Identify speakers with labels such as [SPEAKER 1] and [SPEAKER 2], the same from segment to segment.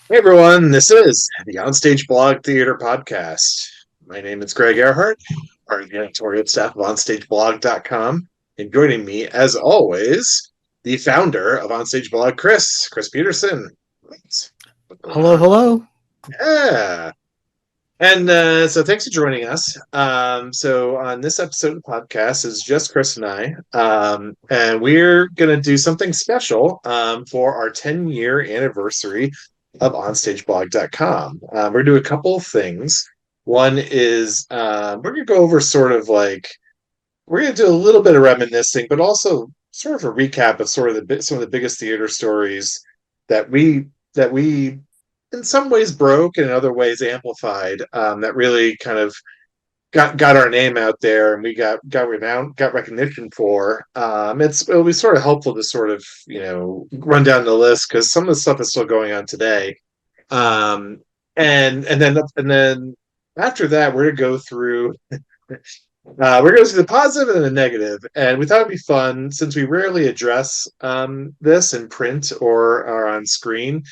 [SPEAKER 1] Hey everyone, this is the OnStage Blog Theater Podcast. My name is Greg Ehrhardt, part of the editorial staff of OnStageBlog.com. And joining me, as always, the founder of OnStage Blog, Chris Peterson. What's going
[SPEAKER 2] Hello,
[SPEAKER 1] on?
[SPEAKER 2] hello.
[SPEAKER 1] Yeah. And so thanks for joining us. So on this episode of the podcast is just Chris and I. And we're going to do something special for our 10-year anniversary of OnStageBlog.com. We're going to do a couple of things. One is we're going to go over sort of like, we're going to do a little bit of reminiscing, but also sort of a recap of sort of some of the biggest theater stories that we in some ways broke and in other ways amplified, that really kind of got our name out there and we got renowned, got recognition for. It'll be sort of helpful to sort of run down the list because some of the stuff is still going on today. um and then after that we're gonna go through we're going to see the positive and the negative, and we thought it'd be fun since we rarely address this in print or on screen.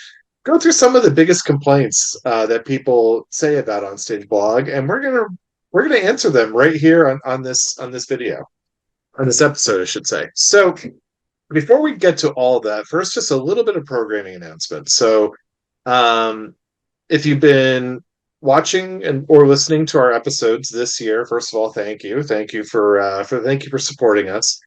[SPEAKER 1] Go through some of the biggest complaints that people say about OnStage Blog, and we're gonna answer them right here on this video, on this episode, I should say. So before we get to all of that, first, just a little bit of programming announcement. So um, if you've been watching and or listening to our episodes this year, first of all, thank you for supporting us.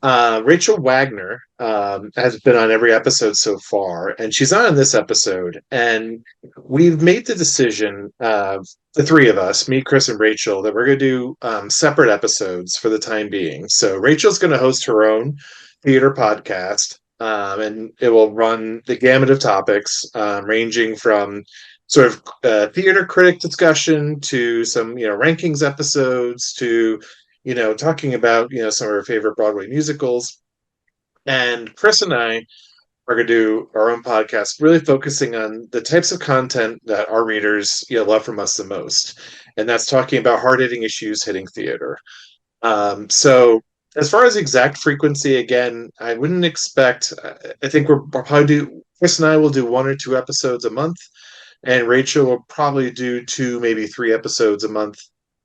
[SPEAKER 1] Rachel Wagner has been on every episode so far, and she's on this episode. And we've made the decision, the three of us, me, Chris, and Rachel, that we're going to do separate episodes for the time being. So Rachel's going to host her own theater podcast, and it will run the gamut of topics, ranging from sort of theater critic discussion to some rankings episodes to talking about some of our favorite Broadway musicals. And Chris and I are going to do our own podcast, really focusing on the types of content that our readers love from us the most, and that's talking about hard hitting issues hitting theater. So as far as exact frequency, again, I wouldn't expect. I think we'll probably do. Chris and I will do one or two episodes a month, and Rachel will probably do two, maybe three episodes a month.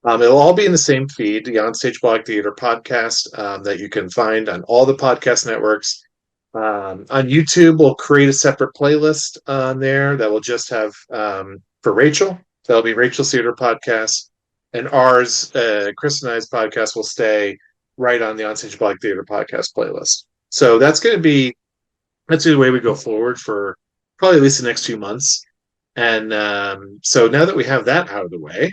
[SPEAKER 1] It'll all be in the same feed, the Onstage Blog Theater podcast, that you can find on all the podcast networks. On YouTube, we'll create a separate playlist on there that will just have, for Rachel. That'll be Rachel's Theater podcast, and ours, Chris and I's podcast, will stay right on the Onstage Blog Theater podcast playlist. So that's the way we go forward for probably at least the next 2 months. And so now that we have that out of the way,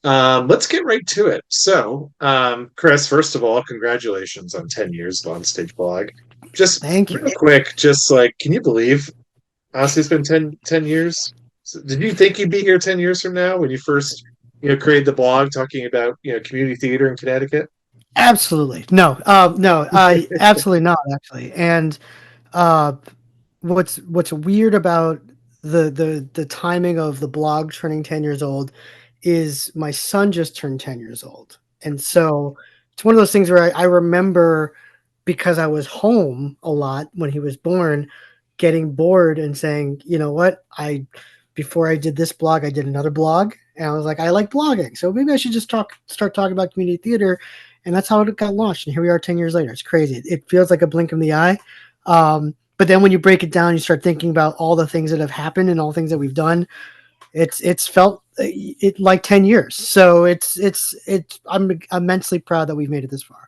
[SPEAKER 1] let's get right to it. So, Chris, first of all, congratulations on 10 years of OnStage Blog. Just
[SPEAKER 2] Thank you.
[SPEAKER 1] real quick, just like, can you believe, honestly, it's been 10 years? So did you think you'd be here 10 years from now when you first, created the blog talking about, community theater in Connecticut?
[SPEAKER 2] Absolutely. No, no, absolutely not, actually. And uh, what's weird about the timing of the blog turning 10 years old is my son just turned 10 years old. And so it's one of those things where I remember, because I was home a lot when he was born, getting bored and saying, you know what, before I did this blog, I did another blog, and I was like, I like blogging, so maybe I should just start talking about community theater, and that's how it got launched. And here we are, 10 years later. It's crazy. It feels like a blink of the eye. But then when you break it down, you start thinking about all the things that have happened and all the things that we've done. It's felt it like 10 years. So I'm immensely proud that we've made it this far.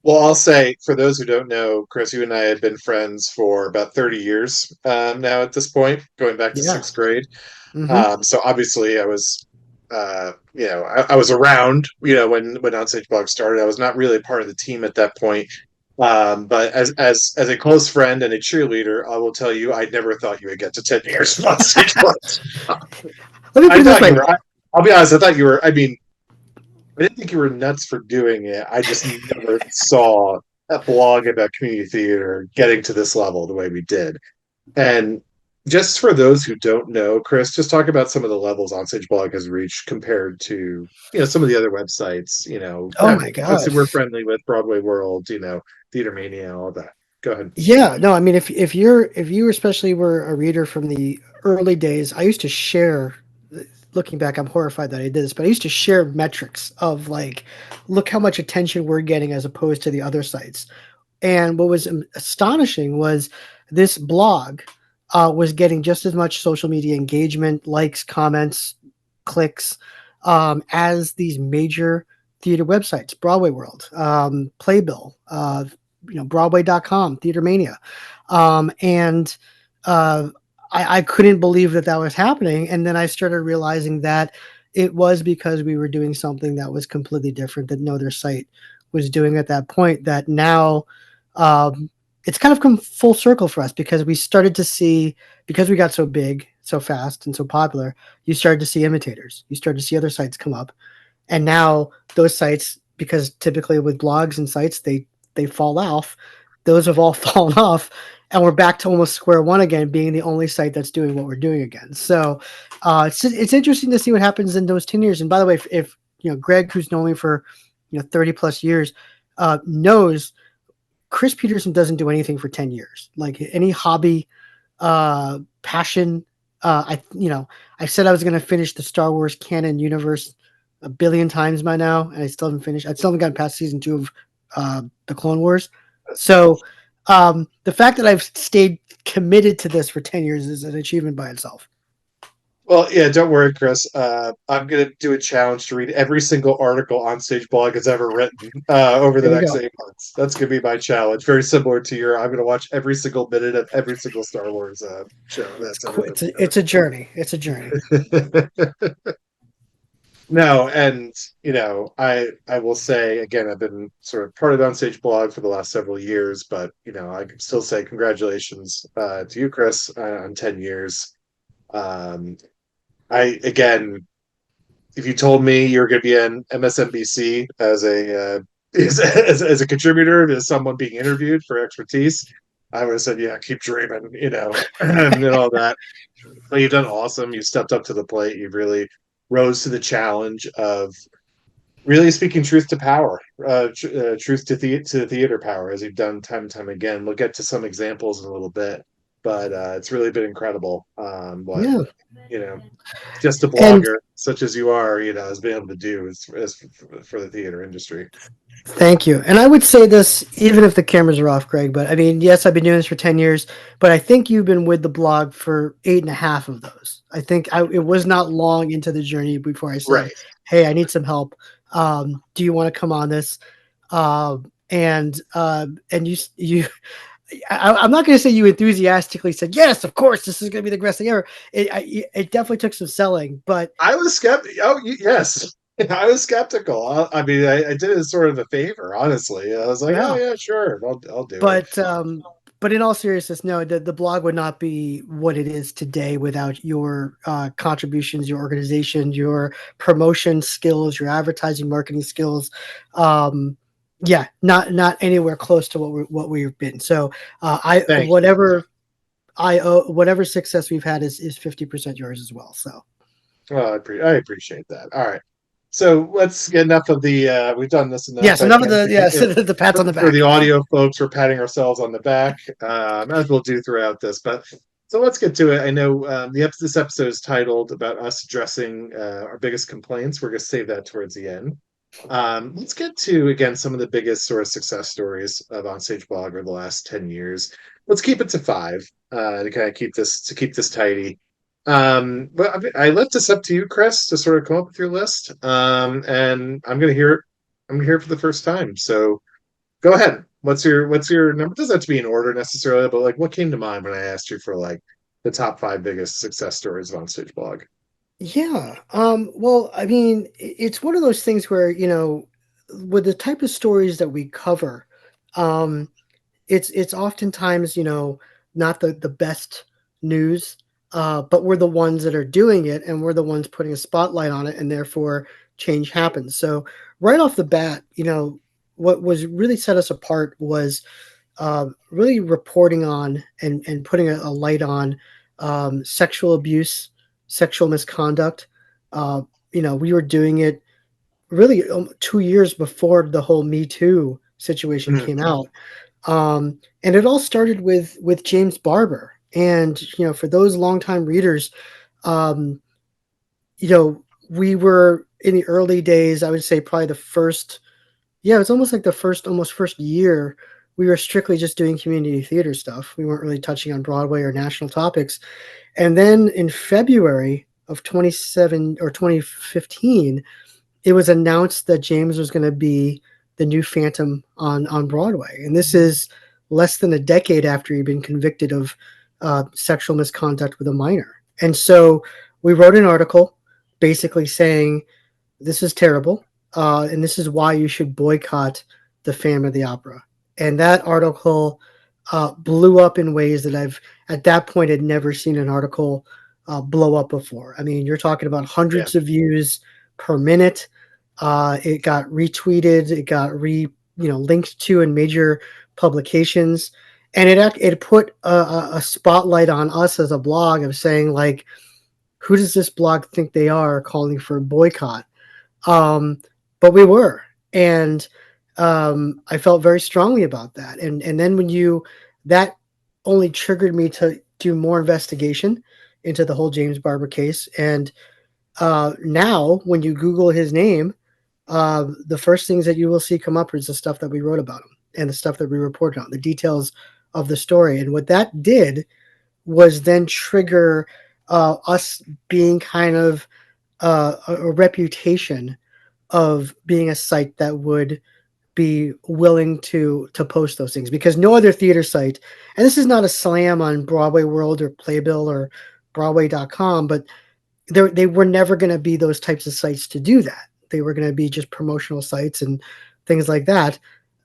[SPEAKER 1] Well, I'll say, for those who don't know, Chris, you and I have been friends for about 30 years now at this point, going back to
[SPEAKER 2] Yeah.
[SPEAKER 1] sixth grade.
[SPEAKER 2] Hmm.
[SPEAKER 1] So obviously, I was around, when Onstage Blog started. I was not really part of the team at that point. But as a close friend and a cheerleader, I will tell you, I never thought you would get to 10 years of Onstage Blog.
[SPEAKER 2] Let me put
[SPEAKER 1] I
[SPEAKER 2] it this
[SPEAKER 1] thought you
[SPEAKER 2] way.
[SPEAKER 1] were. I'll be honest. I thought you were. I mean, I didn't think you were nuts for doing it. I just never saw a blog about community theater getting to this level the way we did. And just for those who don't know, Chris, just talk about some of the levels OnStage Blog has reached compared to some of the other websites.
[SPEAKER 2] Oh
[SPEAKER 1] That
[SPEAKER 2] my
[SPEAKER 1] obviously
[SPEAKER 2] god.
[SPEAKER 1] we're friendly with, Broadway World, Theater Mania, all that. Go ahead.
[SPEAKER 2] Yeah, no, I mean, if you especially were a reader from the early days, I used to share. Looking back, I'm horrified that I did this, but I used to share metrics of like, look how much attention we're getting as opposed to the other sites. And what was astonishing was this blog was getting just as much social media engagement, likes, comments, clicks as these major theater websites, Broadway World, Playbill, Broadway.com, Theater Mania. And uh, I couldn't believe that that was happening. And then I started realizing that it was because we were doing something that was completely different that no other site was doing at that point. That now um, it's kind of come full circle for us because we started to see, because we got so big, so fast, and so popular, you started to see imitators. You started to see other sites come up. And now those sites, because typically with blogs and sites, they fall off. Those have all fallen off, and we're back to almost square one again, being the only site that's doing what we're doing again. So it's interesting to see what happens in those 10 years. And by the way, if Greg, who's known me for 30 plus years, knows Chris Peterson doesn't do anything for 10 years. Like any hobby, passion. I said I was going to finish the Star Wars canon universe a billion times by now, and I still haven't finished. I still haven't gotten past season 2 of the Clone Wars. So the fact that I've stayed committed to this for 10 years is an achievement by itself.
[SPEAKER 1] Well, yeah, don't worry, Chris. I'm going to do a challenge to read every single article OnStage blog has ever written over the
[SPEAKER 2] There you
[SPEAKER 1] next
[SPEAKER 2] go.
[SPEAKER 1] 8 months. That's going to be my challenge. Very similar to your. I'm going to watch every single minute of every single Star Wars show that's ever been
[SPEAKER 2] It's a journey. It's a journey.
[SPEAKER 1] together. No, and I will say again, I've been sort of part of the OnStage blog for the last several years, but I can still say congratulations to you, Chris, on 10 years. Um, I again, if you told me you were going to be on MSNBC as a as a contributor to someone being interviewed for expertise, I would have said, "Yeah, keep dreaming," and all that. But you've done awesome. You stepped up to the plate. You've really rose to the challenge of really speaking truth to power, truth to to theater power, as you've done time and time again. We'll get to some examples in a little bit, but it's really been incredible. What
[SPEAKER 2] Yeah.
[SPEAKER 1] you know just a
[SPEAKER 2] And
[SPEAKER 1] blogger such as you are, has been able to do for the theater industry.
[SPEAKER 2] thank you. And I would say this even if the cameras are off, Greg, but I mean, yes, I've been doing this for 10 years, but I think you've been with the blog for 8.5 of those. I think it was not long into the journey before I said,
[SPEAKER 1] Right.
[SPEAKER 2] hey, I need some help. Do you want to come on this? And I'm not going to say you enthusiastically said, yes, of course, this is going to be the best thing ever. It definitely took some selling, but
[SPEAKER 1] I was skeptical. Oh, yes. I was skeptical. I mean, I did it as sort of a favor, honestly. I was like, oh
[SPEAKER 2] yeah.
[SPEAKER 1] yeah, sure, I'll do it.
[SPEAKER 2] But in all seriousness, no, the blog would not be what it is today without your contributions, your organization, your promotion skills, your advertising marketing skills. Yeah, not anywhere close to what we've been. So I
[SPEAKER 1] Thank you.
[SPEAKER 2] whatever I owe, whatever success we've had is 50% yours as well. So
[SPEAKER 1] Well, I appreciate that. All right. So let's get enough of the we've done this enough.
[SPEAKER 2] yes, enough of the yes the pats on the
[SPEAKER 1] For the
[SPEAKER 2] back.
[SPEAKER 1] audio folks, we're patting ourselves on the back, as we'll do throughout this. But so let's get to it. I know this episode is titled about us addressing our biggest complaints. We're going to save that towards the end. Let's get to again some of the biggest sort of success stories of OnStage Blog over the last 10 years. Let's keep it to five to kind of keep this tidy. But I left this up to you, Chris, to sort of come up with your list. And I'm going to hear it. I'm going to hear it for the first time. So go ahead. What's your number? It doesn't have to be in order necessarily, but like what came to mind when I asked you for like the top five biggest success stories of OnStage Blog?
[SPEAKER 2] Yeah. Well, I mean, it's one of those things where, with the type of stories that we cover, um, it's oftentimes, not the best news, but we're the ones that are doing it and we're the ones putting a spotlight on it, and therefore change happens. So right off the bat, what was really set us apart was really reporting on and putting a light on sexual abuse, sexual misconduct. We were doing it really 2 years before the whole Me Too situation
[SPEAKER 1] Mm,
[SPEAKER 2] came out. And it all started with James Barber. And for those longtime readers, um, we were in the early days. I would say probably the first. Yeah, it's almost like the almost first year. We were strictly just doing community theater stuff. We weren't really touching on Broadway or national topics. And then in February of 27 or 2015, it was announced that James was going to be the new Phantom on Broadway, and this is less than a decade after he'd been convicted of sexual misconduct with a minor. And so we wrote an article basically saying this is terrible, and this is why you should boycott the Phantom of the Opera. And that article blew up in ways that I've at that point had never seen an article blow up before. I mean, you're talking about
[SPEAKER 1] Yeah.
[SPEAKER 2] hundreds of views per minute. It got retweeted. It got linked to in major publications, and it put a spotlight on us as a blog of saying like, who does this blog think they are calling for a boycott? Um, but we were, and I felt very strongly about that. And then that only triggered me to do more investigation into the whole James Barber case. And now, when you Google his name, the first things that you will see come up is the stuff that we wrote about him and the stuff that we reported on, the details of the story. And what that did was then trigger us being kind of a reputation of being a site that would be willing to post those things, because no other theater site, and this is not a slam on Broadway World or Playbill or Broadway.com, but they were never going to be those types of sites to do that. They were going to be just promotional sites and things like that.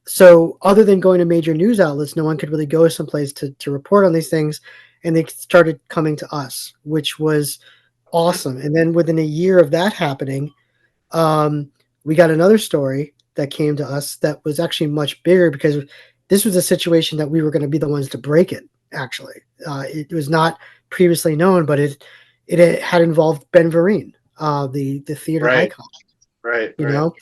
[SPEAKER 2] So other than going to major news outlets, no one could really go someplace to report on these things. And they started coming to us, which was awesome. And then within a year of that happening, um, we got another story that came to us that was actually much bigger, because this was a situation that we were going to be the ones to break it. Actually, it was not previously known, but it had involved Ben Vereen, the theater
[SPEAKER 1] Right.
[SPEAKER 2] icon.
[SPEAKER 1] Right.
[SPEAKER 2] You
[SPEAKER 1] Right.
[SPEAKER 2] know,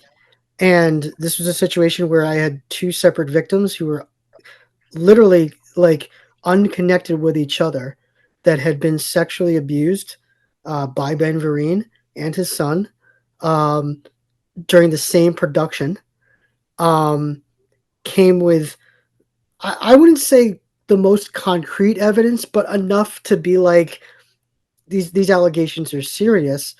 [SPEAKER 2] and this was a situation where I had two separate victims who were literally like unconnected with each other, that had been sexually abused by Ben Vereen and his son um, during the same production. Um, Came with, I wouldn't say the most concrete evidence, but enough to be like, these allegations are serious.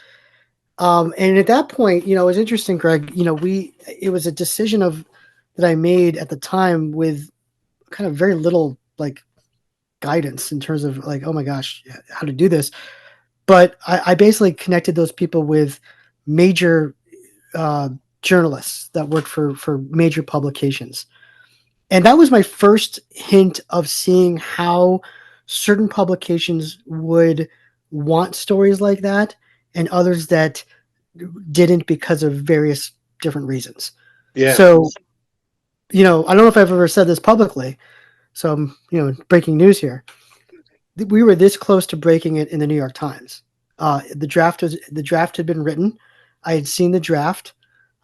[SPEAKER 2] And at that point, it was interesting, Greg. It was a decision of that I made at the time with kind of very little like guidance in terms of like, oh my gosh, how to do this. But I basically connected those people with major uh, journalists that worked for major publications, and that was my first hint of seeing how certain publications would want stories like that, and others that didn't, because of various different reasons.
[SPEAKER 1] Yeah.
[SPEAKER 2] So, I don't know if I've ever said this publicly. So, I'm, breaking news here. We were this close to breaking it in the New York Times. The draft had been written. I had seen the draft.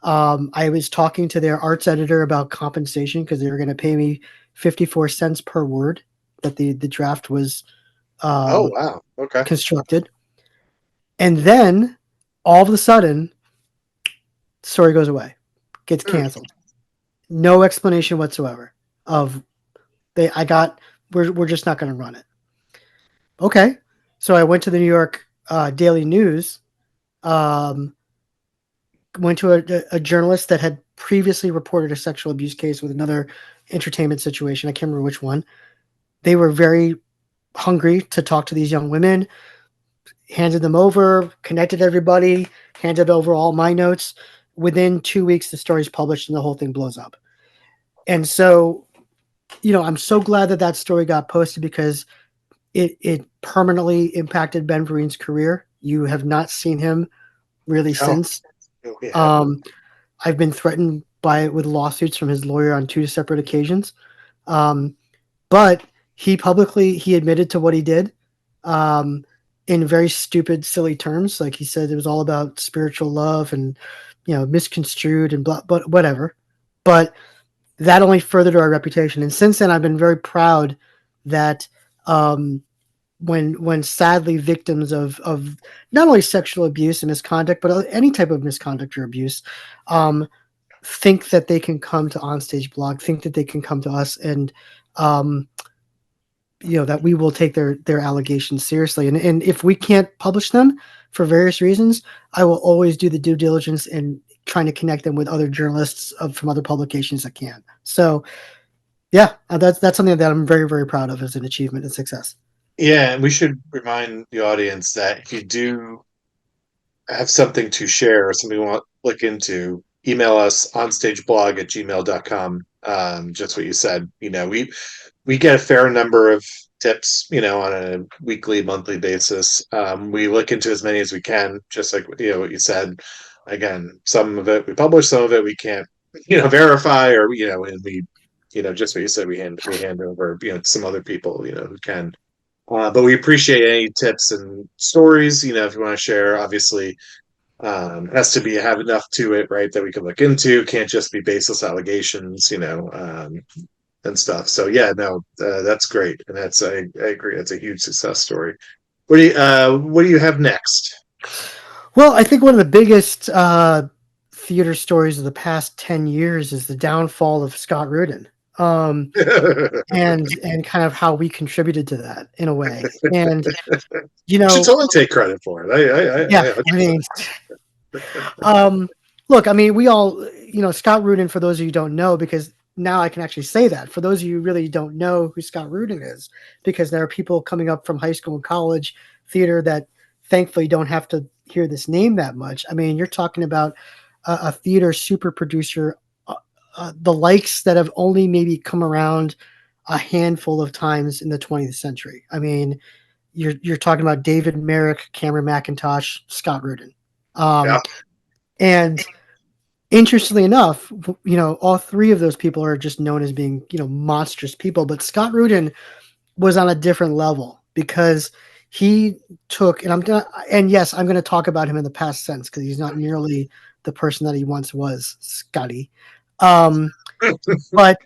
[SPEAKER 2] I was talking to their arts editor about compensation, because they were going to pay me 54 cents per word that the draft was
[SPEAKER 1] Oh,
[SPEAKER 2] um,
[SPEAKER 1] wow. Okay.
[SPEAKER 2] constructed. And then all of a sudden, the story goes away, gets
[SPEAKER 1] Hmm.
[SPEAKER 2] canceled. No explanation whatsoever of I got, we're just not going to run it. Okay. So I went to the New York Daily News, um, went to a journalist that had previously reported a sexual abuse case with another entertainment situation. I can't remember which one. They were very hungry to talk to these young women, handed them over, connected everybody, handed over all my notes. Within 2 weeks, the story's published and the whole thing blows up. And so, I'm so glad that that story got posted, because it permanently impacted Ben Vereen's career. You have not seen him really
[SPEAKER 1] Oh,
[SPEAKER 2] since.
[SPEAKER 1] no, we haven't.
[SPEAKER 2] Um, I've been threatened with lawsuits from his lawyer on two separate occasions. Um, but he admitted to what he did, um, in very stupid, silly terms. Like, he said it was all about spiritual love and misconstrued and blah, but whatever. But that only furthered our reputation. And since then, I've been very proud that um, when sadly victims of not only sexual abuse and misconduct, but any type of misconduct or abuse, um, think that they can come to OnStage Blog, think that they can come to us, and um, that we will take their allegations seriously. And if we can't publish them for various reasons, I will always do the due diligence and trying to connect them with other journalists from other publications that can. So yeah, that's something that I'm very, very proud of as an achievement and success.
[SPEAKER 1] Yeah, and we should remind the audience that if you do have something to share or something you want to look into, email us onstageblog@gmail.com. Just what you said. We get a fair number of tips, on a weekly, monthly basis. We look into as many as we can, just like what you said. Again, some of it we publish, some of it we can't, verify, or and just what you said, we hand over, to some other people, who can. But we appreciate any tips and stories, if you want to share. Obviously, has to be have enough to it, right, that we can look into. Can't just be baseless allegations, and stuff. So yeah, no, that's great, and I agree. It's a huge success story. What do you have next?
[SPEAKER 2] Well, I think one of the biggest theater stories of the past 10 years is the downfall of Scott Rudin. And kind of how we contributed to that in a way. And you
[SPEAKER 1] You should
[SPEAKER 2] know,
[SPEAKER 1] totally take credit for it.
[SPEAKER 2] yeah,
[SPEAKER 1] I
[SPEAKER 2] I mean, um, look, I mean, we all, Scott Rudin, for those of you who don't know, because now I can actually say that. For those of you who really don't know who Scott Rudin is, because there are people coming up from high school and college theater that thankfully don't have to hear this name that much. I mean, you're talking about a theater super producer, the likes that have only maybe come around a handful of times in the 20th century. I mean, you're talking about David Merrick, Cameron McIntosh, Scott Rudin.
[SPEAKER 1] yeah.
[SPEAKER 2] Um, and interestingly enough, all three of those people are just known as being, monstrous people. But Scott Rudin was on a different level because he took, and yes, I'm gonna talk about him in the past tense because he's not nearly the person that he once was, Scotty. Um, but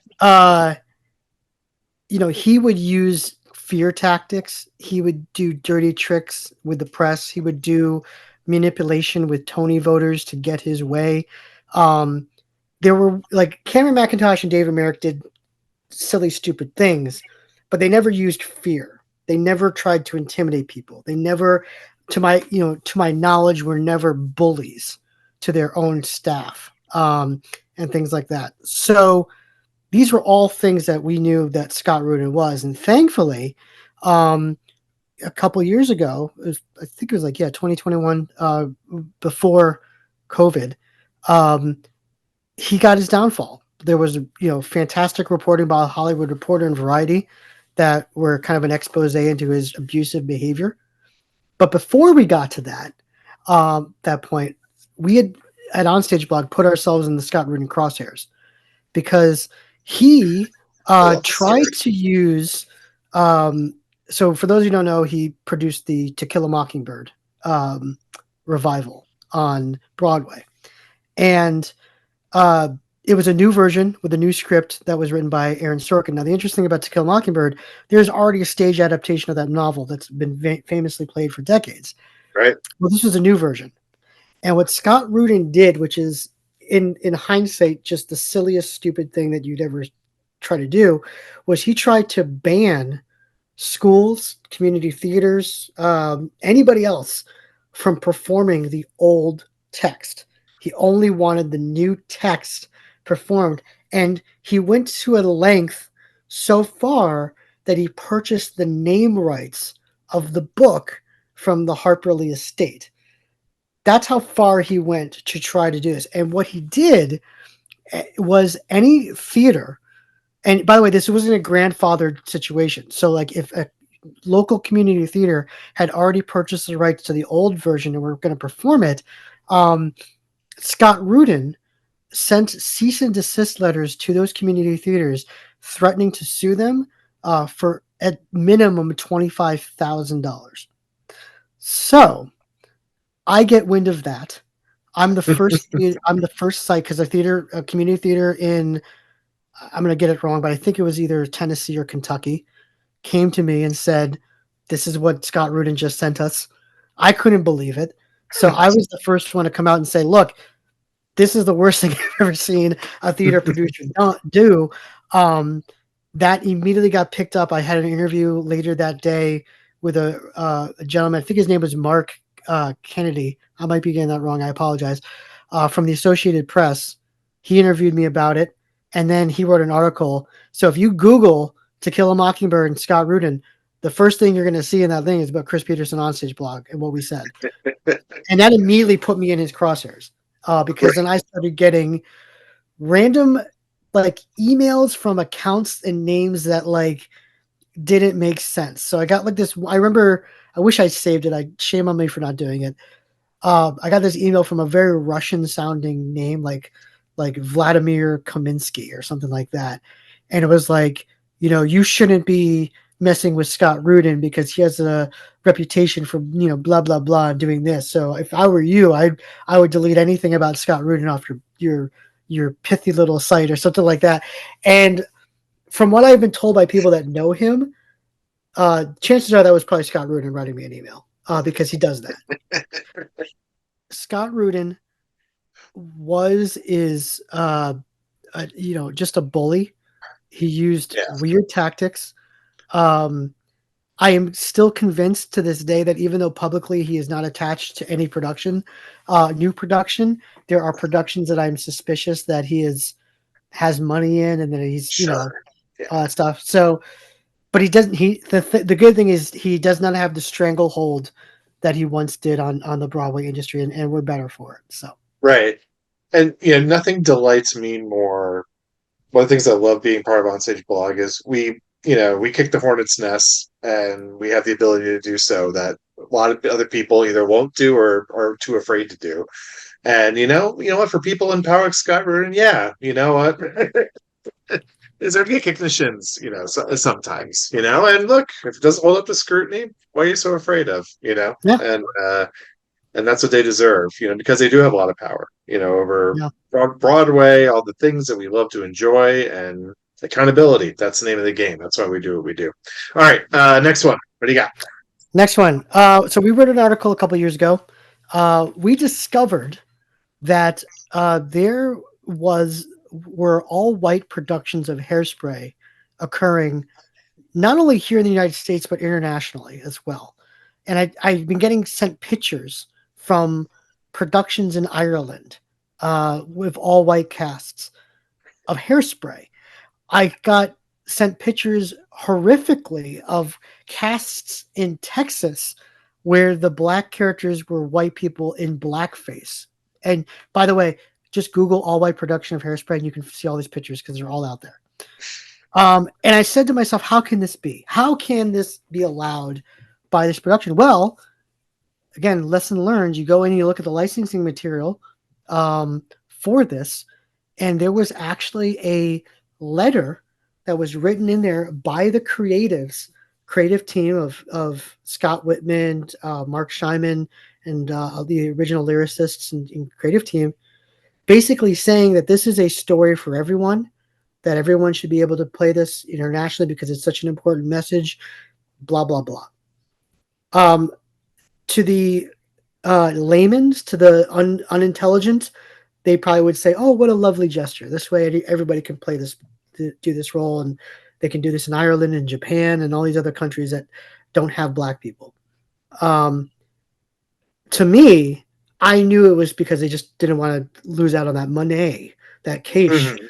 [SPEAKER 2] he would use fear tactics. He would do dirty tricks with the press. He would do manipulation with Tony voters to get his way. Um, there were like Cameron McIntosh and David Merrick did silly, stupid things, but they never used fear. They never tried to intimidate people. They never, to my knowledge, were never bullies to their own staff, and things like that. So these were all things that we knew that Scott Rudin was, and thankfully, um, a couple years ago, I think it was like 2021, before COVID, um, he got his downfall. There was fantastic reporting by Hollywood Reporter and Variety that were kind of an expose into his abusive behavior. But before we got to that point, we had at OnStage Blog put ourselves in the Scott Rudin crosshairs because he
[SPEAKER 1] I love the
[SPEAKER 2] tried
[SPEAKER 1] story.
[SPEAKER 2] to use. Um, so, for those who don't know, he produced the To Kill a Mockingbird um, revival on Broadway, and it was a new version with a new script that was written by Aaron Sorkin. Now, the interesting about To Kill a Mockingbird, there's already a stage adaptation of that novel that's been famously played for decades.
[SPEAKER 1] Right.
[SPEAKER 2] Well, this was a new version. And what Scott Rudin did, which is in hindsight just the silliest, stupid thing that you'd ever try to do, was he tried to ban schools, community theaters, anybody else from performing the old text. He only wanted the new text performed. And he went to a length so far that he purchased the name rights of the book from the Harper Lee estate. That's how far he went to try to do this. And what he did was any theater, and by the way, this wasn't a grandfathered situation. So, like, if a local community theater had already purchased the rights to the old version and were going to perform it, um, Scott Rudin sent cease and desist letters to those community theaters threatening to sue them for at minimum $25,000. So I get wind of that. I'm the first. I'm the first site because a community theater in I'm going to get it wrong, but I think it was either Tennessee or Kentucky, came to me and said, "This is what Scott Rudin just sent us." I couldn't believe it. So I was the first one to come out and say, "Look, this is the worst thing I've ever seen a theater producer do." Um, that immediately got picked up. I had an interview later that day with a gentleman. I think his name was Mark Kennedy. I might be getting that wrong. I apologize. From the Associated Press, he interviewed me about it, and then he wrote an article. So if you Google "To Kill a Mockingbird" and Scott Rudin, the first thing you're going to see in that thing is about Chris Peterson OnStage blog and what we said, and that immediately put me in his crosshairs because then I started getting random like emails from accounts and names that like didn't make sense. So I got like this. I remember. I wish I saved it. Shame on me for not doing it. I got this email from a very Russian sounding name, like Vladimir Kaminsky or something like that, and it was like, you shouldn't be messing with Scott Rudin because he has a reputation for blah blah blah and doing this. So if I were you, I would delete anything about Scott Rudin off your pithy little site or something like that. And from what I've been told by people that know him, chances are that was probably Scott Rudin writing me an email because he does that. Scott Rudin is just a bully. He used
[SPEAKER 1] Yeah,
[SPEAKER 2] weird tactics. Um, I am still convinced to this day that even though publicly he is not attached to any new production, there are productions that I'm suspicious that has money in and that he's
[SPEAKER 1] sure. Yeah,
[SPEAKER 2] all that stuff. So, but he doesn't. The good thing is he does not have the stranglehold that he once did on the Broadway industry, and we're better for it. So
[SPEAKER 1] right. And nothing delights me more. One of the things I love being part of OnStage Blog is we kick the hornet's nest, and we have the ability to do so that a lot of other people either won't do or are too afraid to do. And what, for people in power, Scott Rudin, yeah, you know what, is there to get kick the shins, sometimes, and look, if it doesn't hold up to scrutiny, what are you so afraid of,
[SPEAKER 2] yeah,
[SPEAKER 1] and that's what they deserve, because they do have a lot of power, over
[SPEAKER 2] yeah.
[SPEAKER 1] Broadway, all the things that we love to enjoy, and accountability. That's the name of the game. That's why we do what we do. All right, next one. What do you got?
[SPEAKER 2] Next one. So we wrote an article a couple years ago. We discovered that there were all white productions of Hairspray occurring not only here in the United States but internationally as well. And I've been getting sent pictures from productions in Ireland with all white casts of Hairspray. I got sent pictures horrifically of casts in Texas where the black characters were white people in blackface. And by the way, just Google all white production of Hairspray and you can see all these pictures because they're all out there. And I said to myself, how can this be? How can this be allowed by this production? Well, again, lesson learned. You go in and you look at the licensing material for this, and there was actually a letter that was written in there by the creative team of Scott Whitman, Mark Scheinman, and the original lyricists and creative team, basically saying that this is a story for everyone, that everyone should be able to play this internationally because it's such an important message, blah, blah, blah. To the layman's, to the unintelligent, they probably would say, "Oh, what a lovely gesture! This way, everybody can play this, do this role, and they can do this in Ireland and Japan and all these other countries that don't have black people." To me, I knew it was because they just didn't want to lose out on that money, that cash
[SPEAKER 1] Mm-hmm.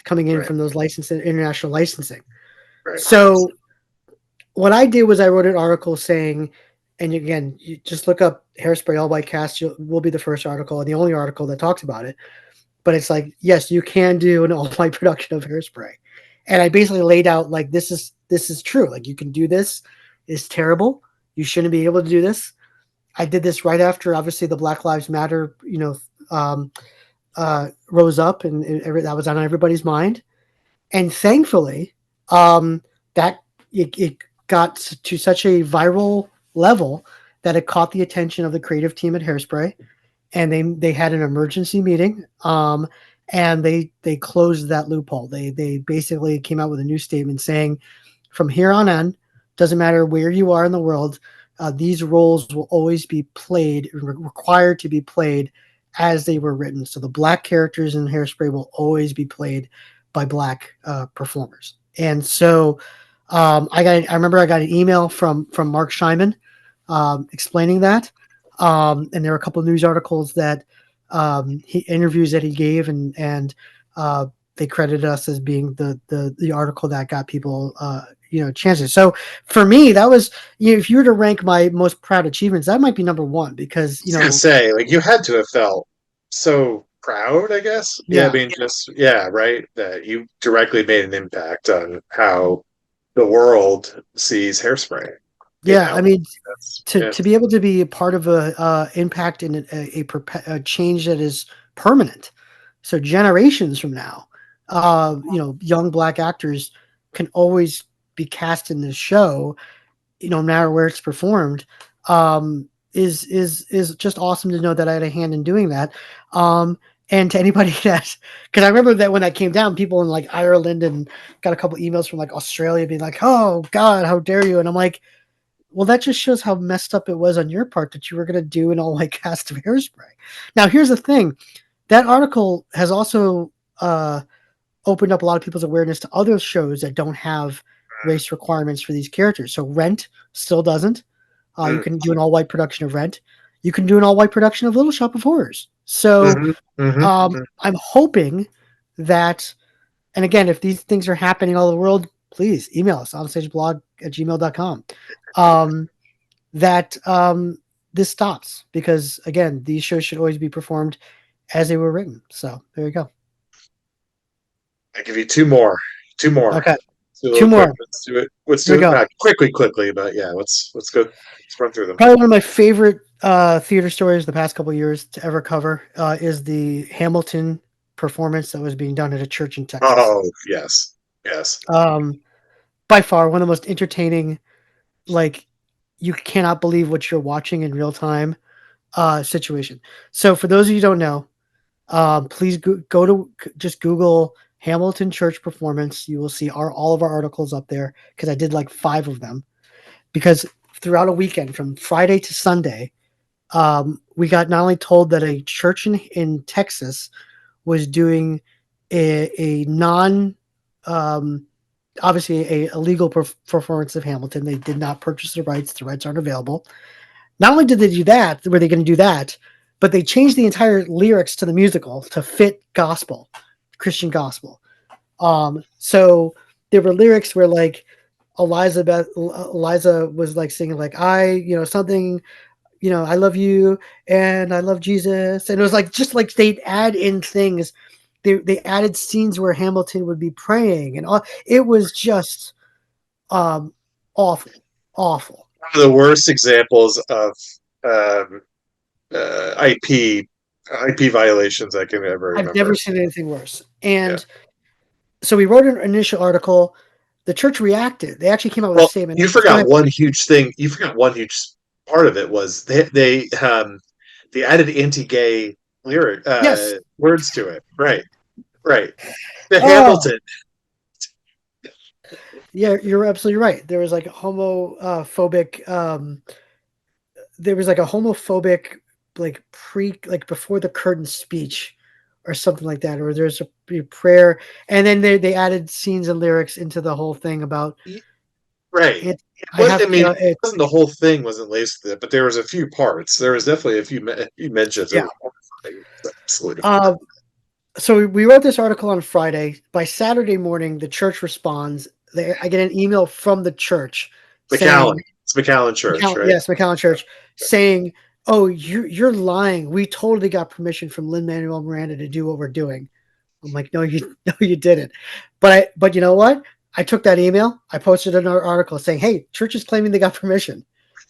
[SPEAKER 2] coming in
[SPEAKER 1] Right,
[SPEAKER 2] from those international licensing.
[SPEAKER 1] right.
[SPEAKER 2] So what I did was I wrote an article saying, and again, you just look up Hairspray all white cast. Will be the first article and the only article that talks about it. But it's like, yes, you can do an all white production of Hairspray, and I basically laid out like this is true. Like you can do this. It's terrible. You shouldn't be able to do this. I did this right after, obviously, the Black Lives Matter, rose up, and that was on everybody's mind. And thankfully, that it got to such a viral level that it caught the attention of the creative team at Hairspray, and they had an emergency meeting. and they closed that loophole. They basically came out with a new statement saying, from here on in, doesn't matter where you are in the world, these roles will always be played, required to be played as they were written. So the black characters in Hairspray will always be played by black performers. And so I remember I got an email from Mark Scheinman explaining that. And there were a couple of news articles that he interviews that he gave, and they credited us as being the article that got people chances. So for me, that was, if you were to rank my most proud achievements, that might be number one, because
[SPEAKER 1] was gonna say, like, you had to have felt so proud, I guess. Yeah, I
[SPEAKER 2] yeah,
[SPEAKER 1] mean, just yeah, right. That you directly made an impact on how the world sees Hairspray. You
[SPEAKER 2] yeah. I
[SPEAKER 1] know,
[SPEAKER 2] mean,
[SPEAKER 1] that's
[SPEAKER 2] to
[SPEAKER 1] yeah.
[SPEAKER 2] to be able to be a part of a impact in a change that is permanent, so generations from now, young black actors can always be cast in this show, no matter where it's performed. Is just awesome to know that I had a hand in doing that. And to anybody that, because I remember that when that came down, people in like Ireland and got a couple emails from like Australia being like, "Oh God, how dare you?" And I'm like, well, that just shows how messed up it was on your part that you were going to do an all white cast of Hairspray. Now, here's the thing: that article has also opened up a lot of people's awareness to other shows that don't have race requirements for these characters. So Rent still doesn't. You
[SPEAKER 1] Mm,
[SPEAKER 2] can do an all white production of Rent. You can do an all white production of Little Shop of Horrors. So
[SPEAKER 1] mhm, mhm, mhm.
[SPEAKER 2] I'm hoping that, and again, if these things are happening all over the world, please email us onstageblog@gmail.com. Um, that this stops, because again, these shows should always be performed as they were written. So there you go.
[SPEAKER 1] I give you two more. Two more.
[SPEAKER 2] Okay,
[SPEAKER 1] Let's do a
[SPEAKER 2] two
[SPEAKER 1] little quick.
[SPEAKER 2] more.
[SPEAKER 1] Let's do it. Let's
[SPEAKER 2] Here we
[SPEAKER 1] do it
[SPEAKER 2] go.
[SPEAKER 1] not quickly, but yeah, let's go. Let's run through them.
[SPEAKER 2] Probably one of my favorite theater stories the past couple of years to ever cover is the Hamilton performance that was being done at a church in Texas.
[SPEAKER 1] Oh yes, yes.
[SPEAKER 2] Um, by far one of the most entertaining, like, you cannot believe what you're watching in real time situation. So for those of you who don't know, please go to just Google Hamilton church performance. You will see all of our articles up there, because I did like 5 of them, because throughout a weekend from Friday to Sunday, we got not only told that a church in Texas was doing a non, um, obviously a illegal performance of Hamilton. They did not purchase the rights. The rights aren't available. Not only did they do that, were they going to do that, but they changed the entire lyrics to the musical to fit gospel, Christian gospel. So there were lyrics where like Eliza was like singing like, I, something, I love you and I love Jesus. And it was like, just like they'd add in things. They added scenes where Hamilton would be praying, and it was just um, awful, awful.
[SPEAKER 1] One of the worst examples of um, IP violations I can ever
[SPEAKER 2] I've never
[SPEAKER 1] remember.
[SPEAKER 2] seen anything worse.
[SPEAKER 1] Yeah.
[SPEAKER 2] And so we wrote an initial article. The church reacted. They actually came out with a
[SPEAKER 1] Well,
[SPEAKER 2] statement.
[SPEAKER 1] you
[SPEAKER 2] Let's go
[SPEAKER 1] forgot
[SPEAKER 2] ahead.
[SPEAKER 1] one huge thing. You forgot one huge part of it was they added anti-gay lyric
[SPEAKER 2] Yes.
[SPEAKER 1] words to it. Right, right. The
[SPEAKER 2] Oh,
[SPEAKER 1] Hamilton.
[SPEAKER 2] yeah, you're absolutely right. There was like a there was like a homophobic, like like before the curtain speech or something like that, or there's a prayer, and then they added scenes and lyrics into the whole thing about
[SPEAKER 1] Right.
[SPEAKER 2] it.
[SPEAKER 1] It
[SPEAKER 2] I
[SPEAKER 1] was.
[SPEAKER 2] have,
[SPEAKER 1] I mean, it wasn't the whole thing wasn't laced with it, but there was a few parts. There was definitely a few mentions. It
[SPEAKER 2] yeah.
[SPEAKER 1] was horrifying. It was absolutely horrifying.
[SPEAKER 2] Um, so we wrote this article on Friday. By Saturday morning, the church responds. I get an email from the church
[SPEAKER 1] McAllen.
[SPEAKER 2] saying,
[SPEAKER 1] It's McAllen Church, right?
[SPEAKER 2] Yes, McAllen Church, saying, "Oh, you're lying. We totally got permission from Lin Manuel Miranda to do what we're doing." I'm like, "No, you no, you didn't." But you know what? I took that email. I posted another article saying, "Hey, church is claiming they got permission."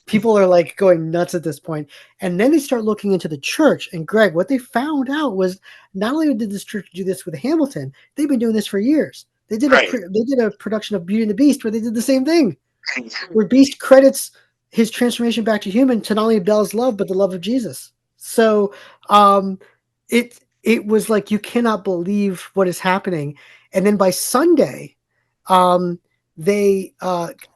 [SPEAKER 2] People are like going nuts at this point. And then they start looking into the church. And Greg, what they found out was, not only did this church do this with Hamilton, they've been doing this for years.
[SPEAKER 1] Right.
[SPEAKER 2] They did a production of Beauty and the Beast where they did the same thing, where Beast credits his transformation back to human to not only Belle's love but the love of Jesus. So um, it it was like you cannot believe what is happening. And then by Sunday, um, they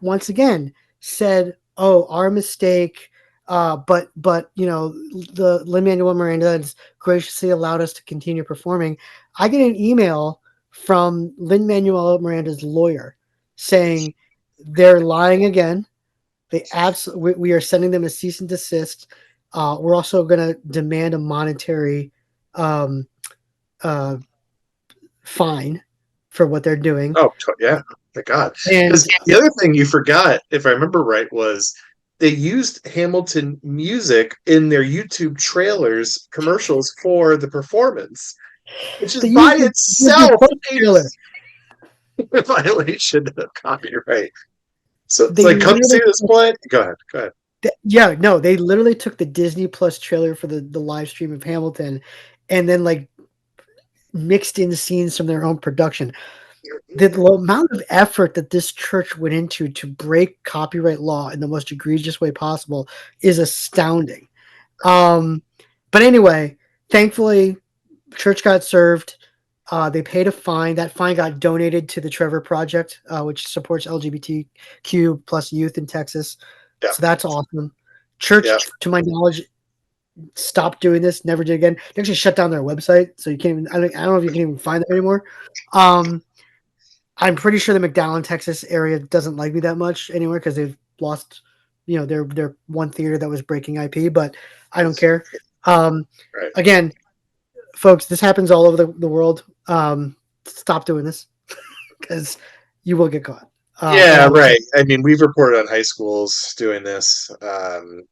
[SPEAKER 2] once again said, "Oh, our mistake." But the Lin Manuel Miranda has graciously allowed us to continue performing. I get an email from Lin Manuel Miranda's lawyer saying they're lying again. They absolutely we are sending them a cease and desist. We're also going to demand a monetary um, uh, fine for what they're doing.
[SPEAKER 1] Oh, yeah. My God. Because
[SPEAKER 2] And
[SPEAKER 1] the other thing you forgot, if I remember right, was they used Hamilton music in their YouTube trailers, commercials for the performance, which is
[SPEAKER 2] they
[SPEAKER 1] by
[SPEAKER 2] used the Disney
[SPEAKER 1] itself
[SPEAKER 2] Plus
[SPEAKER 1] a
[SPEAKER 2] trailer.
[SPEAKER 1] violation of copyright. So it's
[SPEAKER 2] They
[SPEAKER 1] like, come see
[SPEAKER 2] literally,
[SPEAKER 1] this play. Go ahead. Go ahead.
[SPEAKER 2] yeah, no, they literally took the Disney Plus trailer for the live stream of Hamilton, and then like mixed in scenes from their own production. The amount of effort that this church went into to break copyright law in the most egregious way possible is astounding. Um, but anyway, thankfully, church got served. They paid a fine. That fine got donated to the Trevor Project, which supports LGBTQ plus youth in Texas.
[SPEAKER 1] Yeah.
[SPEAKER 2] So that's awesome.
[SPEAKER 1] Yeah.
[SPEAKER 2] Church, to my knowledge, stopped doing this. Never did again. They actually shut down their website, so you can't even. I don't know if you can even find them anymore. Um, I'm pretty sure the McAllen, Texas area doesn't like me that much anywhere because they've lost, their one theater that was breaking IP. But I don't care. Um,
[SPEAKER 1] Right.
[SPEAKER 2] Again, folks, this happens all over the world. Stop doing this because you will get caught. But
[SPEAKER 1] Yeah,
[SPEAKER 2] I will say,
[SPEAKER 1] right. I mean, we've reported on high schools doing this, and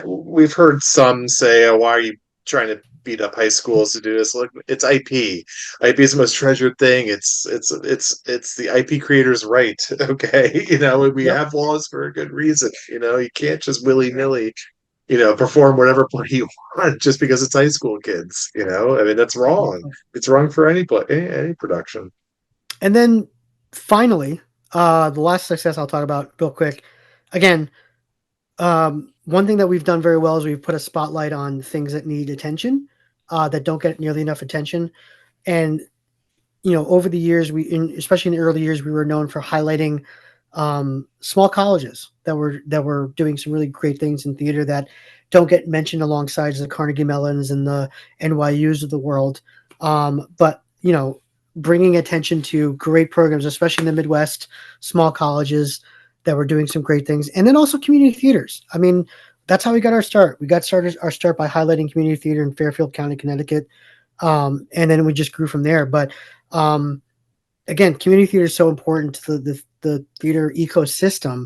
[SPEAKER 1] we've heard some say, "Oh, why are you trying to beat up high schools to do this?" Look, it's IP. IP is the most treasured thing. It's the IP creator's right. Okay, we
[SPEAKER 2] yep,
[SPEAKER 1] have laws for a good reason. You can't just willy nilly, perform whatever play you want just because it's high school kids. I mean, that's wrong.
[SPEAKER 2] exactly.
[SPEAKER 1] It's wrong for any play, any production.
[SPEAKER 2] And then finally, the last success I'll talk about real quick. Again, one thing that we've done very well is we've put a spotlight on things that need attention, that don't get nearly enough attention. And over the years, especially in the early years, we were known for highlighting small colleges that were doing some really great things in theater that don't get mentioned alongside the Carnegie Mellons and the NYU's of the world. But bringing attention to great programs, especially in the Midwest, small colleges that were doing some great things, and then also community theaters. I mean, that's how we got our start. We got started our start by highlighting community theater in Fairfield County, Connecticut, and then we just grew from there. But um, again, community theater is so important to the theater ecosystem,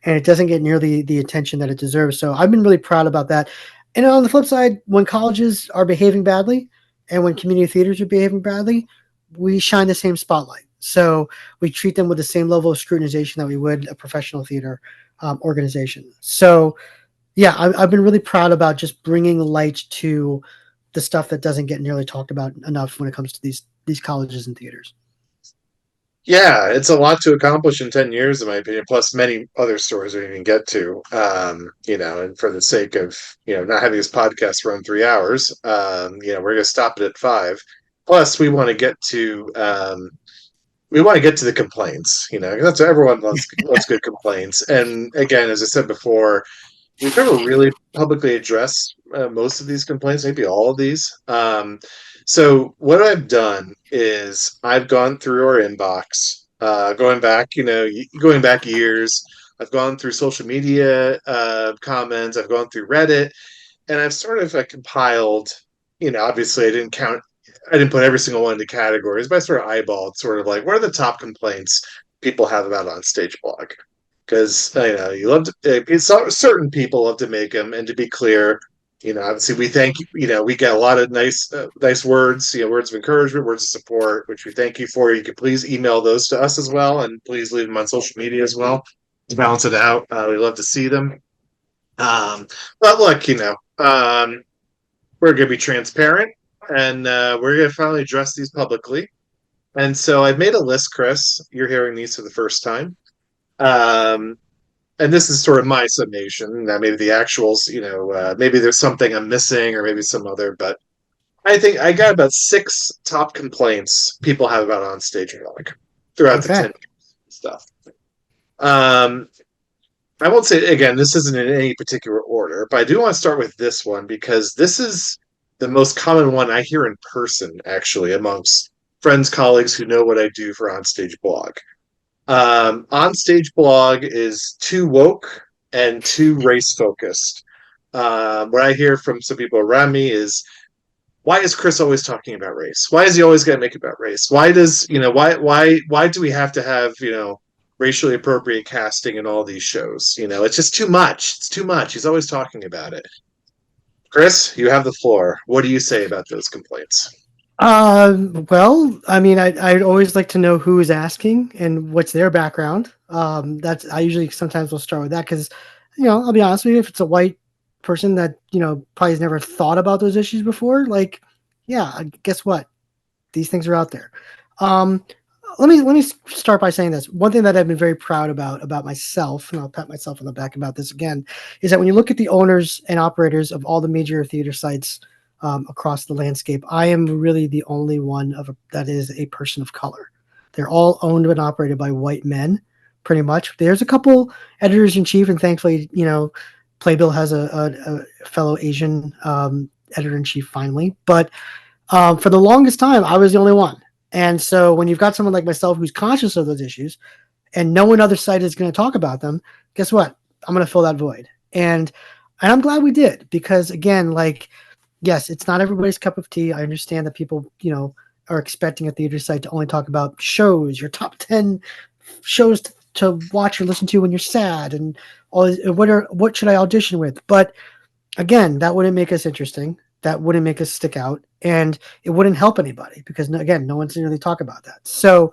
[SPEAKER 2] and it doesn't get nearly the attention that it deserves. So I've been really proud about that. And on the flip side, when colleges are behaving badly and when community theaters are behaving badly, we shine the same spotlight. So we treat them with the same level of scrutinization that we would a professional theater organization. So yeah, I've been really proud about just bringing light to the stuff that doesn't get nearly talked about enough when it comes to these colleges and theaters.
[SPEAKER 1] Yeah, it's a lot to accomplish in 10 years, in my opinion, plus many other stories we didn't get to. And for the sake of, not having this podcast run 3 hours, we're going to stop it at 5. Plus, we want to get to the complaints, 'cause that's everyone loves good complaints. And again, as I said before, we've never really publicly addressed most of these complaints, maybe all of these. So what I've done is I've gone through our inbox, going back years. I've gone through social media comments. I've gone through Reddit, and I've sort of compiled. Obviously, I didn't put every single one into categories, but I sort of eyeballed, sort of like, what are the top complaints people have about OnStage blog? Because you love to, certain people love to make them, and to be clear, obviously we thank you. We get a lot of nice words, words of encouragement, words of support, which we thank you for. You can please email those to us as well, and please leave them on social media as well to balance it out. We love to see them. But look, we're going to be transparent, and we're going to finally address these publicly. And so I've made a list, Chris. You're hearing these for the first time. Um, and this is sort of my summation. Now, maybe the actuals, maybe there's something I'm missing, or maybe some other. But I think I got about six top complaints people have about OnStage blog throughout the
[SPEAKER 2] Okay.
[SPEAKER 1] 10 stuff. Um, I won't say again, this isn't in any particular order, but I do want to start with this one because this is the most common one I hear in person, actually, amongst friends, colleagues who know what I do for OnStage blog. OnStage blog is too woke and too race focused. What I hear from some people around me is, why is Chris always talking about race? Why is he always going to make it about race? Why does why do we have to have racially appropriate casting in all these shows? It's just too much. It's too much. He's always talking about it. Chris, you have the floor. What do you say about those complaints?
[SPEAKER 2] Well, I mean, I'd always like to know who is asking and what's their background. That's I usually sometimes will start with that because, I'll be honest with you, if it's a white person that probably has never thought about those issues before, like, yeah, guess what? These things are out there. Um, let me start by saying this. One thing that I've been very proud about myself, and I'll pat myself on the back about this again, is that when you look at the owners and operators of all the major theater sites across the landscape, I am really the only one that is a person of color. They're all owned and operated by white men, pretty much. There's a couple editors in chief, and thankfully, Playbill has a fellow Asian editor in chief finally, but for the longest time, I was the only one. And so when you've got someone like myself who's conscious of those issues and no one other site is going to talk about them, guess what? I'm going to fill that void. And I'm glad we did because again, like, yes, it's not everybody's cup of tea. I understand that people, are expecting a theater site to only talk about shows, your top 10 shows to watch or listen to when you're sad and all what should I audition with? But again, that wouldn't make us interesting. That wouldn't make us stick out, and it wouldn't help anybody because again, no one's really talk about that. So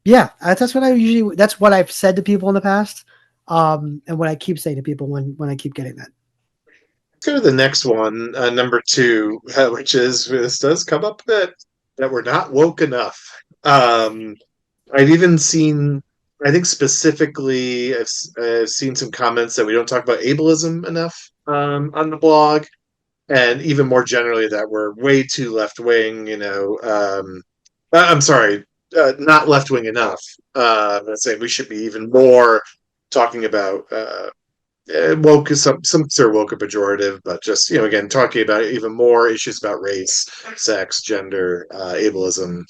[SPEAKER 2] yeah, that's what I usually. That's what I've said to people in the past, and what I keep saying to people when I keep getting that.
[SPEAKER 1] Let's go to the next one, number two, which is this does come up a bit that we're not woke enough. Um, I've even seen, I think specifically, I've seen some comments that we don't talk about ableism enough on the blog, and even more generally that we're way too left wing. I'm sorry, not left wing enough. I'm saying we should be even more talking about woke is some sort of woke a pejorative, but just again talking about even more issues about race, sex, gender, ableism.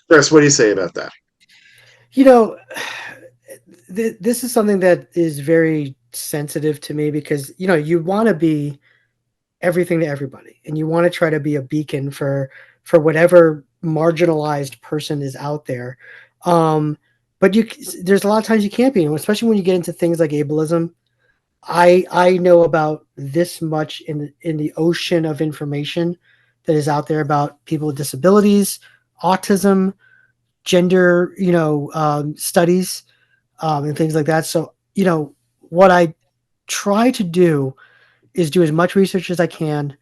[SPEAKER 1] Chris, what do you say about that?
[SPEAKER 2] You know, this is something that is very sensitive to me because you want to be everything to everybody and you want to try to be a beacon for whatever marginalized person is out there. um but there's a lot of times you can't be, especially when you get into things like ableism. I know about this much in the ocean of information that is out there about people with disabilities, autism, gender, studies, and things like that. So what I try to do is do as much research as I can,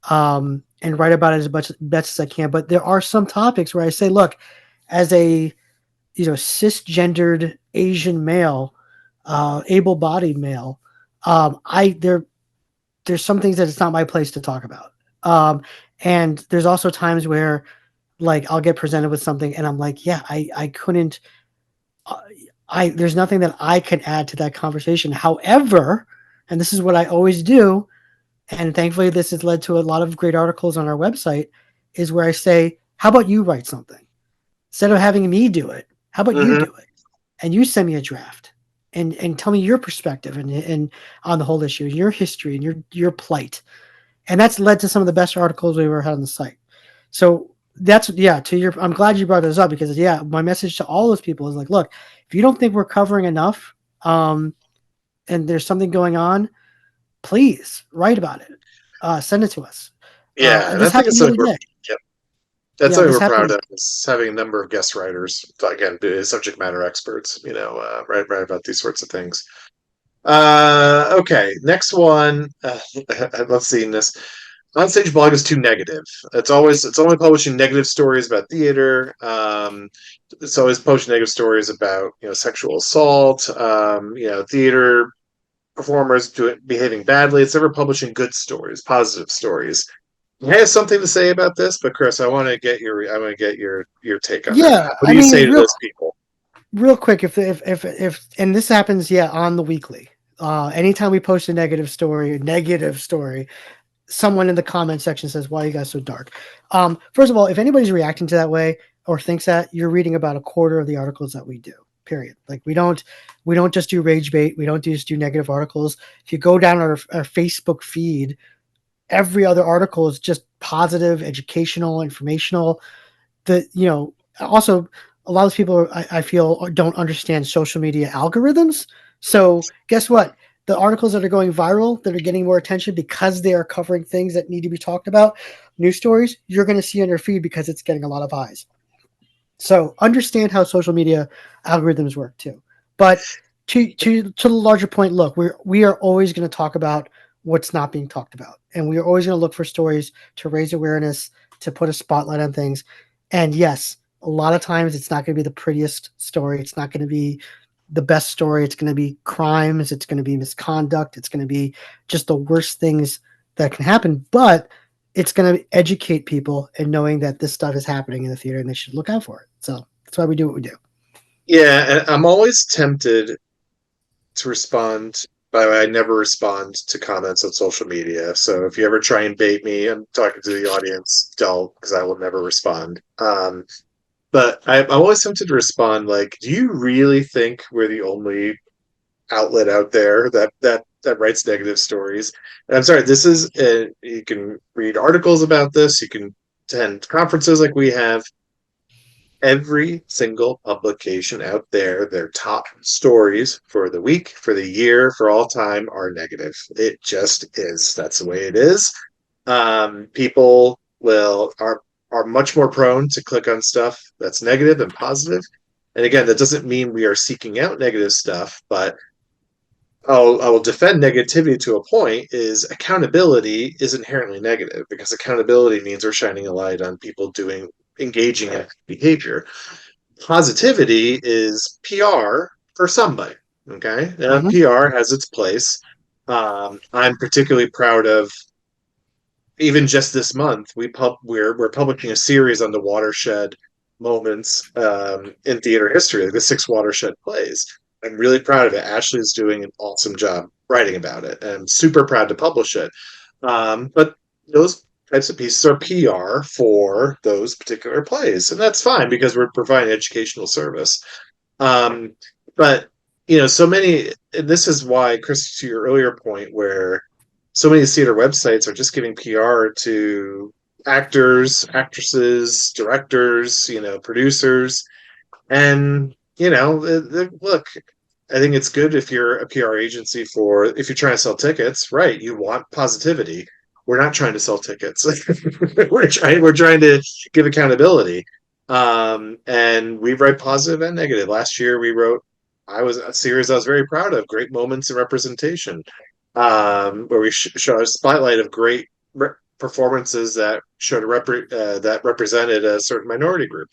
[SPEAKER 2] and write about it as much best as I can. But there are some topics where I say, look, as a cisgendered Asian male, able-bodied male, there's some things that it's not my place to talk about. And there's also times where like I'll get presented with something and I'm like, yeah, I couldn't. Uh, there's nothing that I can add to that conversation. However, and this is what I always do, and thankfully this has led to a lot of great articles on our website, is where I say, how about you write something instead of having me do it? How about you
[SPEAKER 1] Mm-hmm.
[SPEAKER 2] do it and you send me a draft and tell me your perspective and on the whole issue, your history and your plight. And that's led to some of the best articles we've ever had on the site. So that's, yeah, to your, I'm glad you brought this up because yeah, my message to all those people is like, look, if you don't think we're covering enough, and there's something going on, please write about it. Send it to us.
[SPEAKER 1] Yeah, and I
[SPEAKER 2] This
[SPEAKER 1] think
[SPEAKER 2] happened
[SPEAKER 1] it's
[SPEAKER 2] the
[SPEAKER 1] something
[SPEAKER 2] other
[SPEAKER 1] we're
[SPEAKER 2] day.
[SPEAKER 1] yeah, that's
[SPEAKER 2] Yeah,
[SPEAKER 1] something
[SPEAKER 2] this
[SPEAKER 1] we're proud
[SPEAKER 2] happened.
[SPEAKER 1] of is having a number of guest writers, again, subject matter experts, write about these sorts of things. Okay, next one. I love seeing this. Onstage blog is too negative. It's only publishing negative stories about theater. It's always posting negative stories about sexual assault. Theater performers behaving badly. It's never publishing good stories, positive stories. I have something to say about this, but Chris, I want to get your take on that.
[SPEAKER 2] Yeah,
[SPEAKER 1] What
[SPEAKER 2] I
[SPEAKER 1] do you
[SPEAKER 2] mean,
[SPEAKER 1] say to those people?
[SPEAKER 2] real quick, if and this happens, yeah, on the weekly. Anytime we post a negative story, someone in the comment section says, "Why are you guys so dark?" First of all, if anybody's reacting to that way or thinks that, you're reading about a quarter of the articles that we do. Period. Like we don't just do rage bait. We don't just do negative articles. If you go down our Facebook feed, every other article is just positive, educational, informational. Also a lot of people I feel don't understand social media algorithms. So guess what? The articles that are going viral, that are getting more attention because they are covering things that need to be talked about, news stories, you're going to see on your feed because it's getting a lot of eyes. So understand how social media algorithms work too. But to the larger point, look, we are always going to talk about what's not being talked about, and we are always going to look for stories to raise awareness, to put a spotlight on things. And yes, a lot of times it's not going to be the prettiest story. It's not going to be the best story. It's going to be crimes. It's going to be misconduct. It's going to be just the worst things that can happen. But it's going to educate people in knowing that this stuff is happening in the theater and they should look out for it. So that's why we do what we do.
[SPEAKER 1] Yeah, and I'm always tempted to respond. By the way, I never respond to comments on social media. So if you ever try and bait me, I'm talking to the audience, don't, because I will never respond. But I'm always tempted to respond like, do you really think we're the only outlet out there that writes negative stories? And I'm sorry, you can read articles about this, you can attend conferences like we have. Every single publication out there, their top stories for the week, for the year, for all time are negative. It just is. That's the way it is. People will are much more prone to click on stuff that's negative and positive. And again, that doesn't mean we are seeking out negative stuff, but I will defend negativity to a point. Is accountability is inherently negative because accountability means we're shining a light on people doing engaging in behavior. Positivity is PR for somebody. Okay,
[SPEAKER 2] Mm-hmm.
[SPEAKER 1] PR has its place. I'm particularly proud of even just this month. We're publishing a series on the watershed moments in theater history, like the six watershed plays. I'm really proud of it. Ashley is doing an awesome job writing about it, and I'm super proud to publish it. But those types of pieces are PR for those particular plays, and that's fine because we're providing educational service. Um, but so many. And this is why, Chris, to your earlier point, where so many theater websites are just giving PR to actors, actresses, directors, producers, and look, I think it's good if you're a PR agency if you're trying to sell tickets, right? You want positivity. We're not trying to sell tickets. We're trying to give accountability. And we write positive and negative. Last year we wrote I was a series I was very proud of, Great Moments in Representation, where we show a spotlight of great performances that that represented a certain minority group.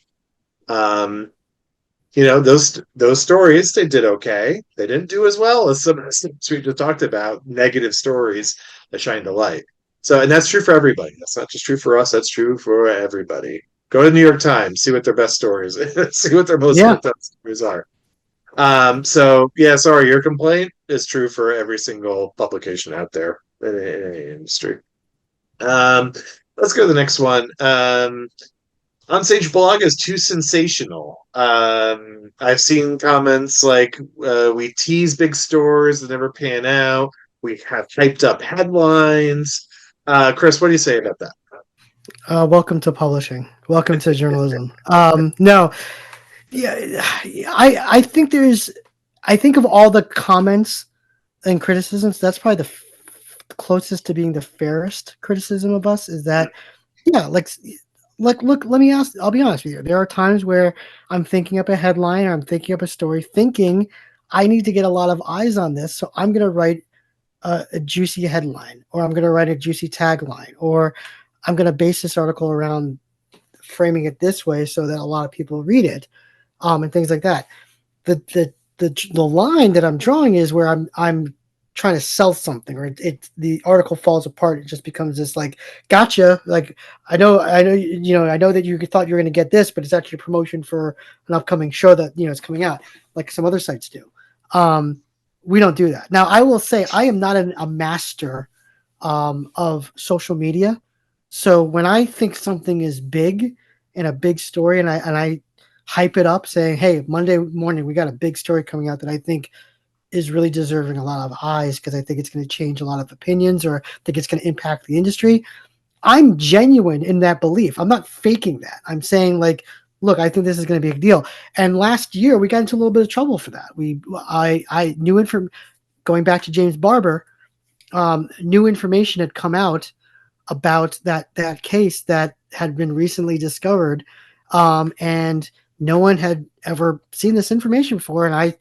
[SPEAKER 1] Those stories, they did okay. They didn't do as well as some of the things we just talked about, negative stories that shine the light. So, and that's true for everybody. That's not just true for us. That's true for everybody. Go to the New York Times, see what their best stories, see what their most
[SPEAKER 2] Yeah.
[SPEAKER 1] looked up stories are. So yeah, sorry, your complaint is true for every single publication out there in any industry. Um, let's go to the next one. OnStage blog is too sensational. I've seen comments like, we tease big stores that never pan out. We have hyped up headlines. Chris, what do you say about that?
[SPEAKER 2] Welcome to publishing. Welcome to journalism. No, yeah, I think of all the comments and criticisms, that's probably the closest to being the fairest criticism of us is that, yeah, look, let me ask, I'll be honest with you. There are times where I'm thinking up a headline or I'm thinking up a story, thinking I need to get a lot of eyes on this. So I'm going to write a juicy headline, or I'm going to write a juicy tagline, or I'm going to base this article around framing it this way so that a lot of people read it, and things like that. The line that I'm drawing is where I'm trying to sell something, or the article falls apart. It just becomes this like, gotcha. Like, I know, I know that you thought you were going to get this, but it's actually a promotion for an upcoming show that is coming out, like some other sites do. Um, we don't do that. Now, I will say I am not a master of social media, so when I think something is big and a big story, and I hype it up, saying, "Hey, Monday morning we got a big story coming out that I think is really deserving a lot of eyes because I think it's going to change a lot of opinions or I think it's going to impact the industry." I'm genuine in that belief. I'm not faking that. I'm saying like, look, I think this is going to be a deal. And last year we got into a little bit of trouble for that. I knew it from going back to James Barber. New information had come out about that case that had been recently discovered, and no one had ever seen this information before. And I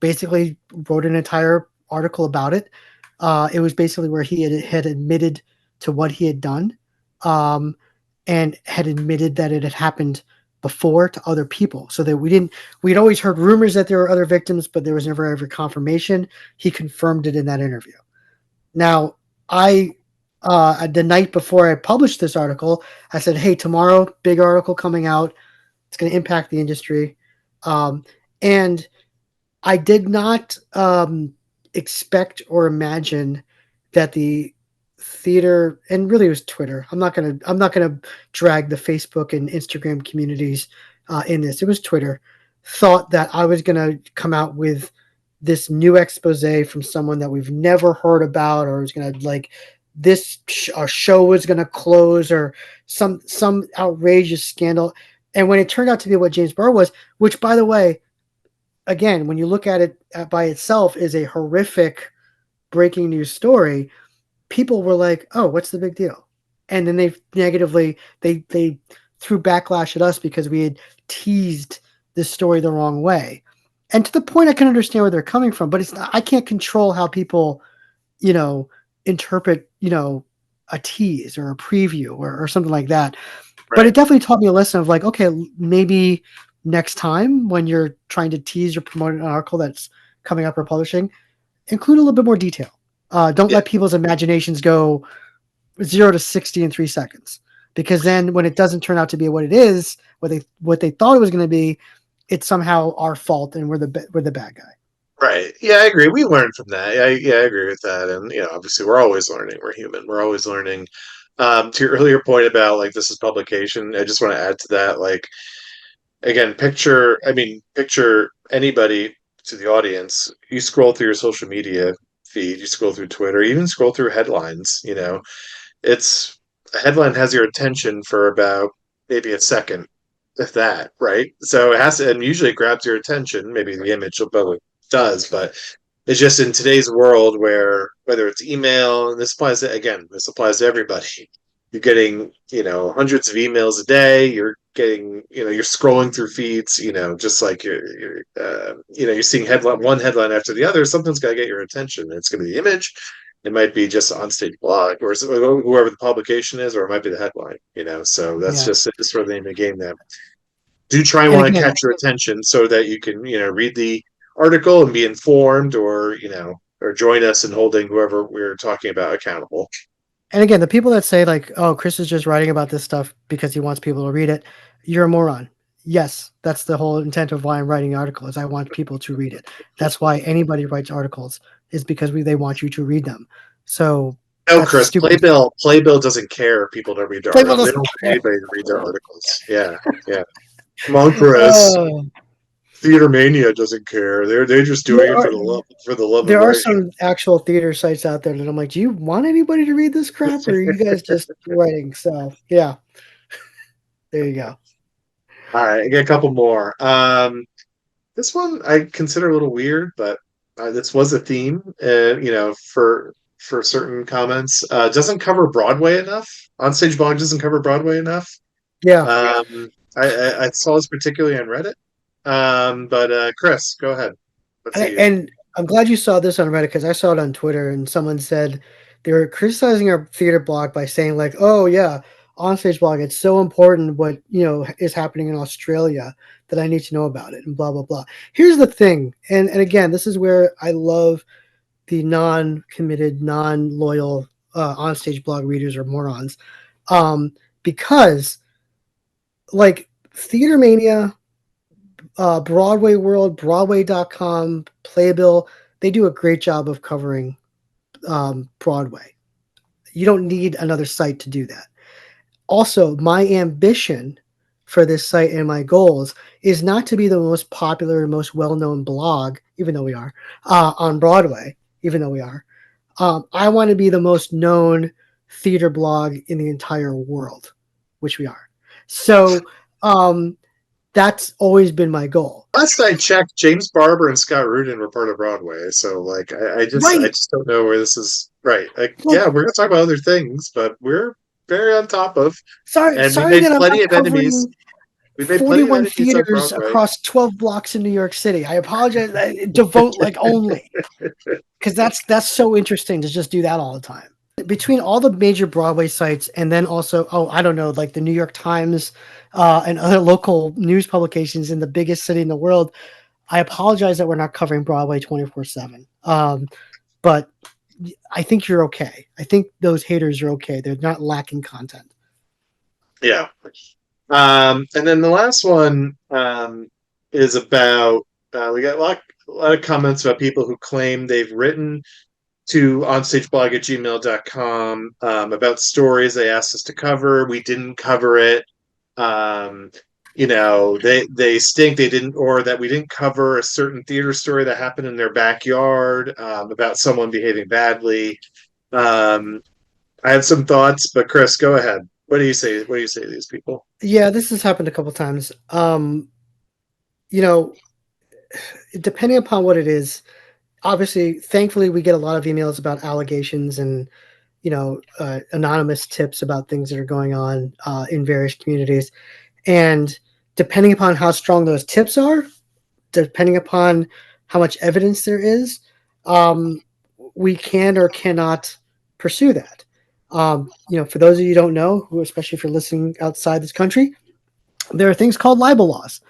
[SPEAKER 2] basically wrote an entire article about it. It was basically where he had admitted to what he had done, um, and had admitted that it had happened before to other people. So that we'd always heard rumors that there were other victims, but there was never ever confirmation. He confirmed it in that interview. Now, I the night before I published this article, I said, "Hey, tomorrow, big article coming out. It's going to impact the industry," and I did not expect or imagine that the theater, and really it was Twitter. I'm not gonna drag the Facebook and Instagram communities in this. It was Twitter. Thought that I was gonna come out with this new expose from someone that we've never heard about, or was gonna like our show was gonna close, or some outrageous scandal. And when it turned out to be what James Burr was, which by the way, again, when you look at it by itself, is a horrific breaking news story, people were like, "Oh, what's the big deal?" And then they threw backlash at us because we had teased this story the wrong way. And to the point, I can understand where they're coming from, but it's not, I can't control how people, you know, interpret, a tease or a preview or something like that. But
[SPEAKER 1] Right.
[SPEAKER 2] it definitely taught me a lesson of like, okay, maybe next time when you're trying to tease or promote an article that's coming up or publishing, include a little bit more detail. Don't
[SPEAKER 1] Yeah.
[SPEAKER 2] let people's imaginations go 0 to 60 in 3 seconds, because then when it doesn't turn out to be what it is, what they thought it was going to be, it's somehow our fault and we're the bad guy.
[SPEAKER 1] Right. Yeah, I agree. We learn from that. Yeah, I agree with that. And obviously, we're always learning. We're human. We're always learning. To your earlier point about like this is publication, I just want to add to that. Like again, picture anybody to the audience. You scroll through your social media feed, you scroll through Twitter, even scroll through headlines. It's a headline has your attention for about maybe a second, if that, right? So it has to, and usually it grabs your attention. Maybe the image above does, but it's just in today's world where whether it's email, and this applies to everybody. You're getting, hundreds of emails a day. You're getting, you're scrolling through feeds, just like you're seeing one headline after the other. Something's got to get your attention. It's going to be the image. It might be just an OnStage blog or whoever the publication is, or it might be the headline, So that's
[SPEAKER 2] Yeah.
[SPEAKER 1] just sort of the name of the game there. Do try and
[SPEAKER 2] And
[SPEAKER 1] want to
[SPEAKER 2] again,
[SPEAKER 1] catch your attention so that you can read the article and be informed, or or join us in holding whoever we're talking about accountable.
[SPEAKER 2] the people that say like, "Oh, Chris is just writing about this stuff because he wants people to read it," you're a moron. Yes, that's the whole intent of why I'm writing the article, is I want people to read it. That's why anybody writes articles, is because they want you to read them. So
[SPEAKER 1] No,
[SPEAKER 2] that's
[SPEAKER 1] Chris,
[SPEAKER 2] stupid.
[SPEAKER 1] Playbill doesn't care if people don't read their
[SPEAKER 2] Playboy
[SPEAKER 1] articles. They don't
[SPEAKER 2] doesn't
[SPEAKER 1] want
[SPEAKER 2] care.
[SPEAKER 1] anybody to read their articles. Yeah, yeah. Come on, Chris.
[SPEAKER 2] Oh,
[SPEAKER 1] Theater Mania doesn't care. They're just doing
[SPEAKER 2] there
[SPEAKER 1] it
[SPEAKER 2] are
[SPEAKER 1] for the love of
[SPEAKER 2] there are
[SPEAKER 1] writing.
[SPEAKER 2] some actual theater sites out there that I'm like, do you want anybody to read this crap, or are you guys just writing? So yeah, there you go.
[SPEAKER 1] All right, I get a couple more. This one I consider a little weird, but this was a theme, for certain comments. Doesn't cover Broadway enough. Onstage Blog doesn't cover Broadway enough.
[SPEAKER 2] Yeah.
[SPEAKER 1] I saw this particularly on Reddit. But Chris, go ahead. Let's see you.
[SPEAKER 2] And I'm glad you saw this on Reddit, because I saw it on Twitter and someone said they were criticizing our theater blog by saying like, "Oh yeah, onstage blog, it's so important what is happening in Australia that I need to know about it," and blah blah blah. Here's the thing, and again, this is where I love the non-committed, non-loyal onstage blog readers are morons, um, because like Theater Mania, Broadway World, Broadway.com, Playbill, they do a great job of covering Broadway. You don't need another site to do that. Also, my ambition for this site and my goals is not to be the most popular and most well-known blog, even though we are, on Broadway, even though we are. I want to be the most known theater blog in the entire world, which we are. So um, that's always been my goal.
[SPEAKER 1] Last I checked, James Barber and Scott Rudin were part of Broadway. So like, I
[SPEAKER 2] Right.
[SPEAKER 1] just don't know where this is. Right. Like,
[SPEAKER 2] Well,
[SPEAKER 1] yeah, we're gonna talk about other things, but we're very on top of, and we
[SPEAKER 2] sorry
[SPEAKER 1] made
[SPEAKER 2] that I'm
[SPEAKER 1] plenty
[SPEAKER 2] not
[SPEAKER 1] of enemies.
[SPEAKER 2] covering
[SPEAKER 1] We made plenty of
[SPEAKER 2] 41
[SPEAKER 1] enemies on
[SPEAKER 2] theaters
[SPEAKER 1] Broadway.
[SPEAKER 2] across 12 blocks in New York City. I apologize. I devote like only because that's so interesting to just do that all the time. Between all the major Broadway sites and then also, oh, I don't know, like the New York Times and other local news publications in the biggest city in the world, I apologize that we're not covering Broadway 24/7. But I think you're okay. I think those haters are okay. They're not lacking content.
[SPEAKER 1] Yeah. And then the last one is about we got a lot of comments about people who claim they've written to onstageblog at gmail.com about stories they asked us to cover. We didn't cover it. Um, they stink they didn't, or that we didn't cover a certain theater story that happened in their backyard about someone behaving badly. Um, I have some thoughts, but Chris, go ahead. What do you say? What do you say to these people?
[SPEAKER 2] Yeah, this has happened a couple times. You know, depending upon what it is, obviously, thankfully, we get a lot of emails about allegations and anonymous tips about things that are going on in various communities. And depending upon how strong those tips are, depending upon how much evidence there is, um, we can or cannot pursue that. For those of you who don't know, who especially if you're listening outside this country, there are things called libel laws,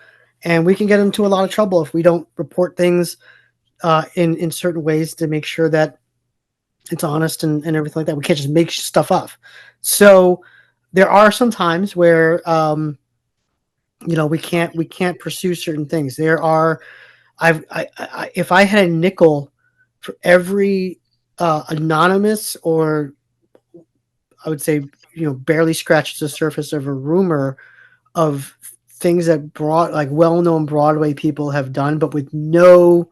[SPEAKER 2] and we can get into a lot of trouble if we don't report things in certain ways to make sure that it's honest and everything like that. We can't just make stuff up. So there are some times where we can't pursue certain things. There are if I had a nickel for every anonymous or I would say barely scratches the surface of a rumor of things that broad like well-known Broadway people have done, but with no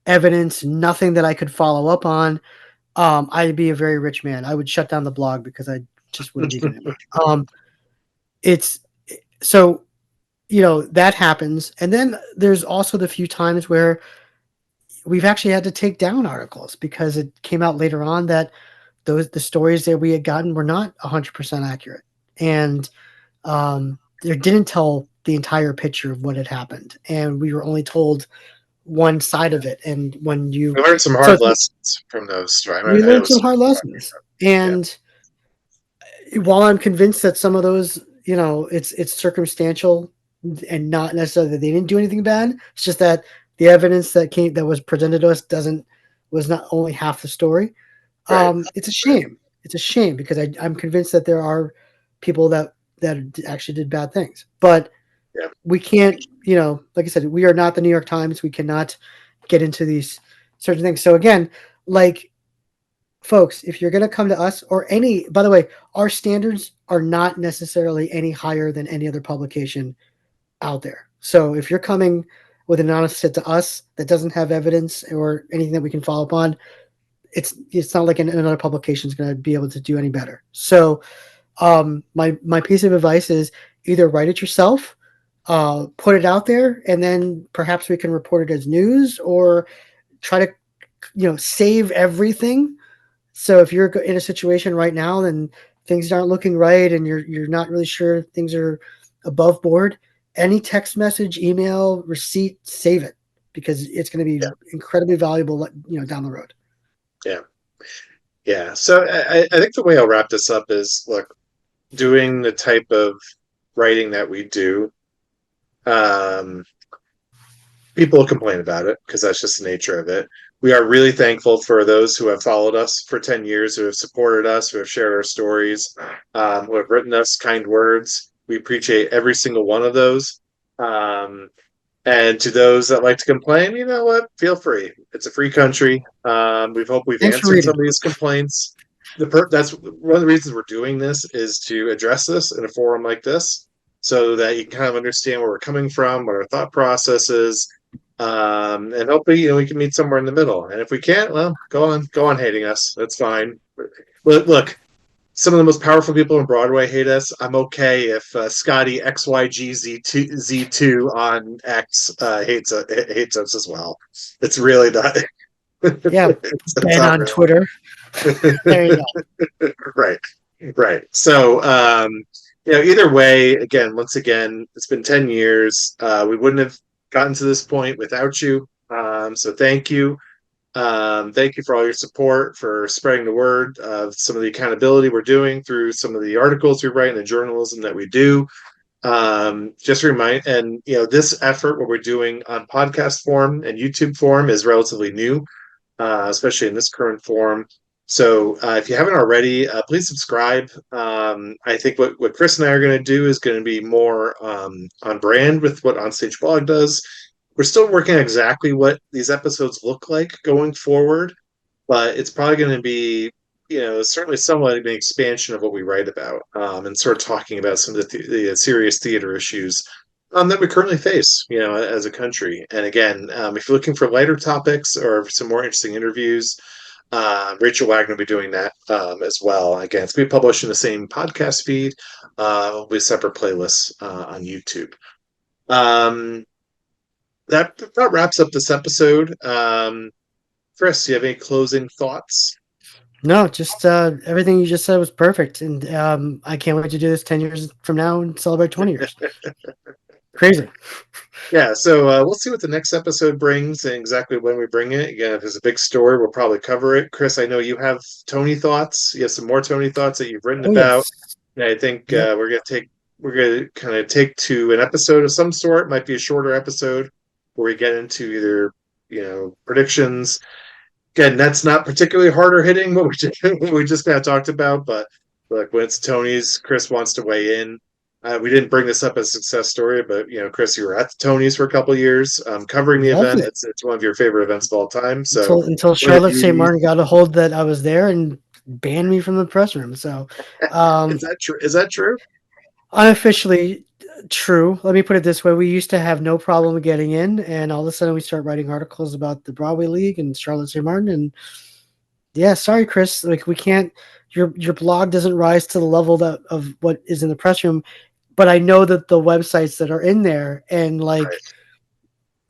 [SPEAKER 2] evidence, nothing that I could follow up on, I'd be a very rich man. I would shut down the blog because I just wouldn't be doing it. It's so that happens, and then there's also the few times where we've actually had to take down articles because it came out later on that the stories that we had gotten were not 100% accurate, and they didn't tell the entire picture of what had happened, and we were only told one side of it. And when
[SPEAKER 1] We
[SPEAKER 2] you
[SPEAKER 1] learned some
[SPEAKER 2] so
[SPEAKER 1] hard lessons from those. Right?
[SPEAKER 2] we
[SPEAKER 1] I know
[SPEAKER 2] learned some
[SPEAKER 1] some.
[SPEAKER 2] hard lessons,
[SPEAKER 1] Yeah.
[SPEAKER 2] and while I'm convinced that some of those, it's circumstantial and not necessarily that they didn't do anything bad. It's just that the evidence that was presented to us was not only half the story.
[SPEAKER 1] Right.
[SPEAKER 2] It's a shame. It's a shame because I'm convinced that there are people that actually did bad things, but
[SPEAKER 1] Yeah.
[SPEAKER 2] we can't. Like I said, we are not the New York Times. We cannot get into these certain things. So again, like folks, if you're going to come to us or any, by the way, our standards are not necessarily any higher than any other publication out there. So if you're coming with an honest set to us that doesn't have evidence or anything that we can follow up on, it's not like another publication is going to be able to do any better. So my piece of advice is either write it yourself, put it out there, and then perhaps we can report it as news or try to save everything. So if you're in a situation right now, then things aren't looking right, and you're not really sure things are above board. Any text message, email, receipt, save it because it's going to be
[SPEAKER 1] Yeah.
[SPEAKER 2] incredibly valuable, down the road.
[SPEAKER 1] Yeah. Yeah. So I think the way I'll wrap this up is look, doing the type of writing that we do, um, people complain about it because that's just the nature of it. We are really thankful for those who have followed us for 10 years, who have supported us, who have shared our stories, who have written us kind words. We appreciate every single one of those. Um, and to those that like to complain, you know what? Feel free. It's a free country. We hope we've
[SPEAKER 2] Thanks for
[SPEAKER 1] answered
[SPEAKER 2] reading.
[SPEAKER 1] some of these complaints. That's one of the reasons we're doing this, is to address this in a forum like this, so that you can kind of understand where we're coming from, what our thought process is, and hopefully, we can meet somewhere in the middle. And if we can't, well, go on hating us. That's fine. Look, some of the most powerful people in Broadway hate us. I'm okay if Scotty XYGZ2 on X hates us as well. It's really not.
[SPEAKER 2] Yeah,
[SPEAKER 1] It's
[SPEAKER 2] Ben
[SPEAKER 1] not
[SPEAKER 2] on
[SPEAKER 1] real.
[SPEAKER 2] Twitter. There you go.
[SPEAKER 1] Right, right. So, either way, again, once again, it's been 10 years. We wouldn't have gotten to this point without you. So thank you. Thank you for all your support, for spreading the word of some of the accountability we're doing through some of the articles we write and the journalism that we do. Just remind, and this effort, what we're doing on podcast form and YouTube form, is relatively new, especially in this current form. So if you haven't already, please subscribe. I think what Chris and I are going to do is going to be more on brand with what OnStage Blog does. We're still working on exactly what these episodes look like going forward, but it's probably going to be, certainly somewhat an expansion of what we write about, and sort of talking about some of the serious theater issues that we currently face, as a country. And again, if you're looking for lighter topics or some more interesting interviews, Rachel Wagner will be doing that as well. Again, it's going to be published in the same podcast feed, with separate playlists on YouTube. Um, that wraps up this episode. Chris, do you have any closing thoughts?
[SPEAKER 2] No, just everything you just said was perfect, and I can't wait to do this 10 years from now and celebrate 20 years. Crazy.
[SPEAKER 1] Yeah, so we'll see what the next episode brings and exactly when we bring it. Again, if there's a big story, we'll probably cover it. Chris, I know you have Tony thoughts. You have some more Tony thoughts that you've written
[SPEAKER 2] Oh
[SPEAKER 1] about.
[SPEAKER 2] yes.
[SPEAKER 1] And I think
[SPEAKER 2] Yep.
[SPEAKER 1] we're gonna kind of take to an episode of some sort. Might be a shorter episode where we get into either predictions. Again, that's not particularly harder hitting what we just kind of talked about, but like when it's Tony's, Chris wants to weigh in. We didn't bring this up as a success story, but Chris, you were at the Tonys for a couple of years, covering the
[SPEAKER 2] Loved
[SPEAKER 1] event.
[SPEAKER 2] it
[SPEAKER 1] It's one of your favorite events of all time. So
[SPEAKER 2] until
[SPEAKER 1] one of the
[SPEAKER 2] Charlotte St.
[SPEAKER 1] beauties.
[SPEAKER 2] Martin got a hold that I was there and banned me from the press room. So,
[SPEAKER 1] Is
[SPEAKER 2] um,
[SPEAKER 1] that true? Is that true?
[SPEAKER 2] unofficially true. Let me put it this way: we used to have no problem getting in, and all of a sudden we start writing articles about the Broadway League and Charlotte St. Martin. And yeah, sorry, Chris. Like we can't. Your blog doesn't rise to the level of what is in the press room. But I know that the websites that are in there, and like,
[SPEAKER 1] Right.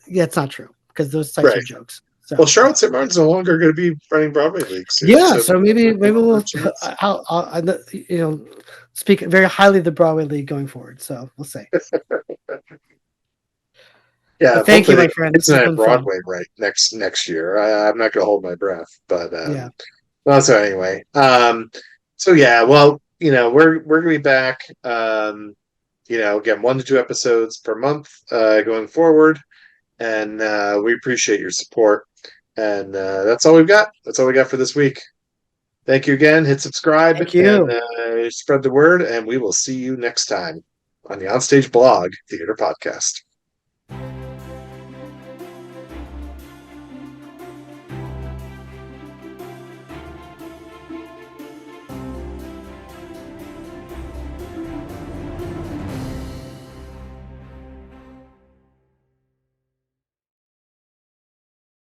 [SPEAKER 2] yeah, it's not true because those sites
[SPEAKER 1] Right.
[SPEAKER 2] are jokes.
[SPEAKER 1] Well,
[SPEAKER 2] So
[SPEAKER 1] Charlotte St. Martin's no longer going to be running Broadway League soon,
[SPEAKER 2] yeah,
[SPEAKER 1] so
[SPEAKER 2] so maybe
[SPEAKER 1] no
[SPEAKER 2] we'll
[SPEAKER 1] chance.
[SPEAKER 2] speak very highly of the Broadway League going forward. So we'll see.
[SPEAKER 1] Yeah,
[SPEAKER 2] But thank
[SPEAKER 1] hopefully
[SPEAKER 2] you,
[SPEAKER 1] they
[SPEAKER 2] my
[SPEAKER 1] get
[SPEAKER 2] friend. This has
[SPEAKER 1] Cincinnati
[SPEAKER 2] been fun.
[SPEAKER 1] Broadway right next year. I'm not going to hold my breath, but
[SPEAKER 2] Yeah.
[SPEAKER 1] well, so anyway, so yeah, well, we're gonna be back, again, 1 to 2 episodes per month, going forward, and we appreciate your support. And that's all we've got. That's all we got for this week. Thank you again. Hit subscribe
[SPEAKER 2] Thank
[SPEAKER 1] and
[SPEAKER 2] you.
[SPEAKER 1] spread the word, and we will see you next time on the Onstage Blog Theater Podcast.